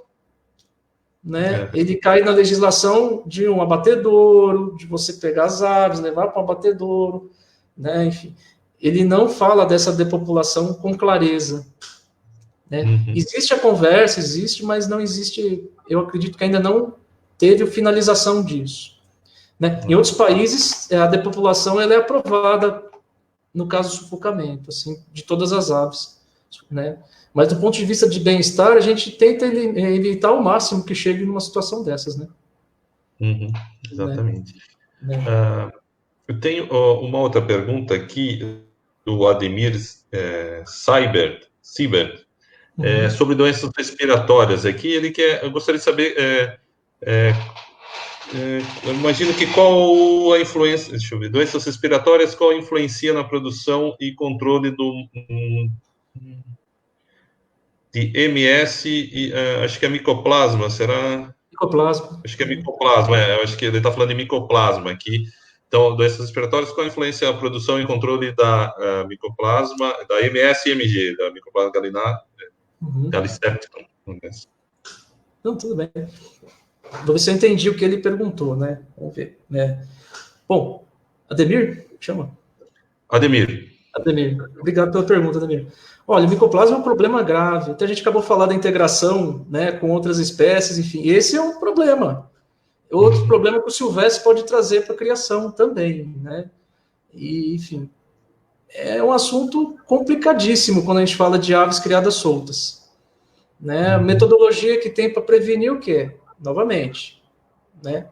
Né? Ele cai na legislação de um abatedouro, de você pegar as aves, levar para o abatedouro, né? Enfim, ele não fala dessa depopulação com clareza. Né? Uhum. Existe a conversa, existe, mas não existe, eu acredito que ainda não teve finalização disso. Né? Em outros países, a depopulação ela é aprovada, no caso do sufocamento, assim, de todas as aves. Né? Mas do ponto de vista de bem-estar, a gente tenta evitar ao máximo que chegue numa situação dessas, né? Uhum, exatamente. Né? Eu tenho uma outra pergunta aqui do Ademir Seibert, sobre doenças respiratórias. Aqui eu gostaria de saber Eu imagino que qual a influência, deixa eu ver, doenças respiratórias, qual influencia na produção e controle de MS e acho que é micoplasma, será? Micoplasma. Acho que é micoplasma, eu acho que ele está falando de micoplasma aqui. Então, doenças respiratórias, qual a influência na produção e controle da micoplasma, da MS e MG, da micoplasma galisepticum. Não, tudo bem. Vou ver se eu entendi o que ele perguntou, né? Vamos ver, né? Bom, Ademir, chama. Ademir, obrigado pela pergunta, Ademir. Olha, o micoplasma é um problema grave. Até a gente acabou de falar da integração, né, com outras espécies, enfim. Esse é um problema. Outro problema que o Silvestre pode trazer para a criação também, né? E, enfim, é um assunto complicadíssimo quando a gente fala de aves criadas soltas. Né? A metodologia que tem para prevenir o quê? Novamente, né?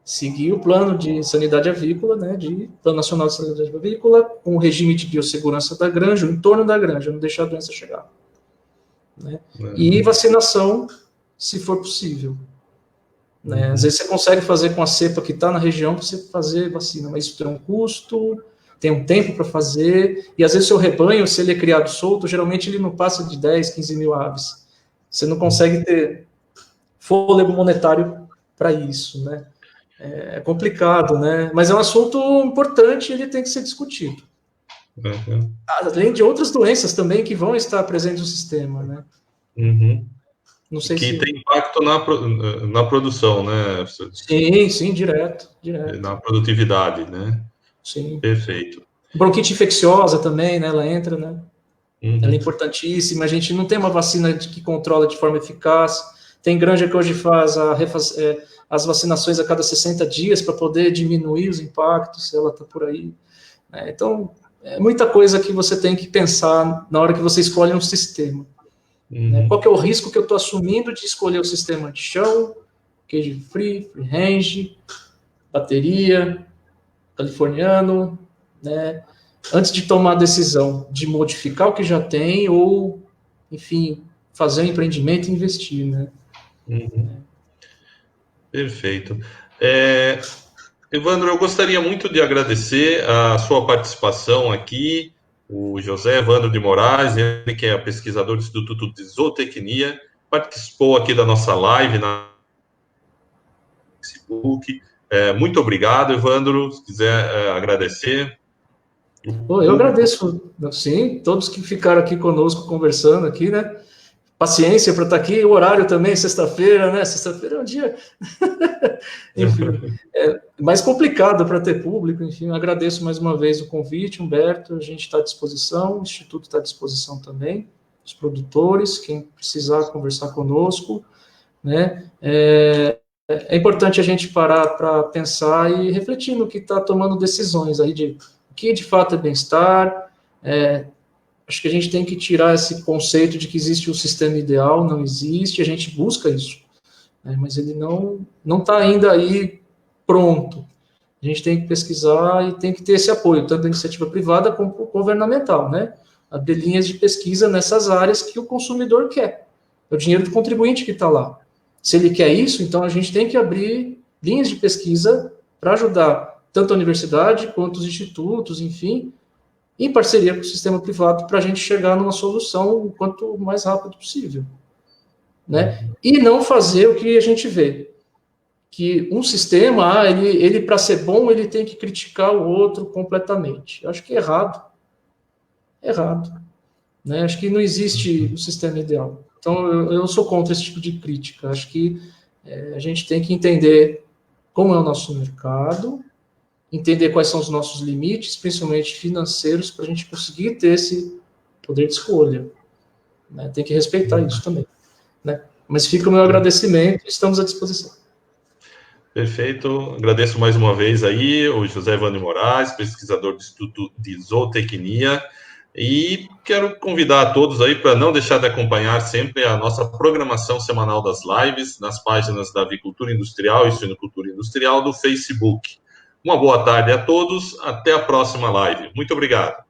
Seguir o plano de sanidade avícola, né? Plano Nacional de Sanidade Avícola, com o regime de biossegurança da granja, o entorno da granja, não deixar a doença chegar. Né? E vacinação, se for possível. Né? Às vezes você consegue fazer com a cepa que está na região, você fazer vacina, mas isso tem um custo, tem um tempo para fazer, e às vezes o seu rebanho, se ele é criado solto, geralmente ele não passa de 10, 15 mil aves. Você não consegue ter fôlego monetário para isso, né? É complicado, né? Mas é um assunto importante e ele tem que ser discutido. Além de outras doenças também que vão estar presentes no sistema, né? Não sei que tem impacto na produção, né? Sim, direto. Na produtividade, né? Sim. Perfeito. Bronquite infecciosa também, né? Ela entra, né? Ela é importantíssima. A gente não tem uma vacina que controla de forma eficaz. Tem granja que hoje faz as vacinações a cada 60 dias para poder diminuir os impactos, se ela está por aí. Então, é muita coisa que você tem que pensar na hora que você escolhe um sistema. Qual que é o risco que eu estou assumindo de escolher o sistema de chão, cage free range, bateria, californiano, né? Antes de tomar a decisão de modificar o que já tem ou, enfim, fazer um empreendimento e investir, né? Perfeito. Evandro, eu gostaria muito de agradecer a sua participação aqui, o José Evandro de Moraes, ele que é pesquisador do Instituto de Zootecnia, participou aqui da nossa live na Facebook. Muito obrigado, Evandro, se quiser agradecer. Eu agradeço, sim, todos que ficaram aqui conosco conversando aqui, né? Paciência para estar aqui, o horário também, sexta-feira, né? Sexta-feira é um dia, enfim, mais complicado para ter público, enfim, agradeço mais uma vez o convite, Humberto, a gente está à disposição, o Instituto está à disposição também, os produtores, quem precisar conversar conosco, né? É importante a gente parar para pensar e refletir no que está tomando decisões aí de o que de fato é bem-estar. Acho que a gente tem que tirar esse conceito de que existe um sistema ideal, não existe, a gente busca isso, né, mas ele não está ainda aí pronto. A gente tem que pesquisar e tem que ter esse apoio, tanto da iniciativa privada como governamental, né? Abrir linhas de pesquisa nessas áreas que o consumidor quer. É o dinheiro do contribuinte que está lá. Se ele quer isso, então a gente tem que abrir linhas de pesquisa para ajudar tanto a universidade quanto os institutos, enfim, em parceria com o sistema privado, para a gente chegar numa solução o quanto mais rápido possível. Né? E não fazer o que a gente vê, que um sistema, ele para ser bom, ele tem que criticar o outro completamente. Eu acho que é errado. Né? Acho que não existe o sistema ideal. Então, eu sou contra esse tipo de crítica. Acho que a gente tem que entender como é o nosso mercado, entender quais são os nossos limites, principalmente financeiros, para a gente conseguir ter esse poder de escolha. Né? Tem que respeitar isso também. Né? Mas fica o meu agradecimento, estamos à disposição. Perfeito, agradeço mais uma vez aí o José Evandro Moraes, pesquisador do Instituto de Zootecnia, e quero convidar a todos aí para não deixar de acompanhar sempre a nossa programação semanal das lives nas páginas da Avicultura Industrial e Suinocultura Industrial do Facebook. Uma boa tarde a todos, até a próxima live. Muito obrigado.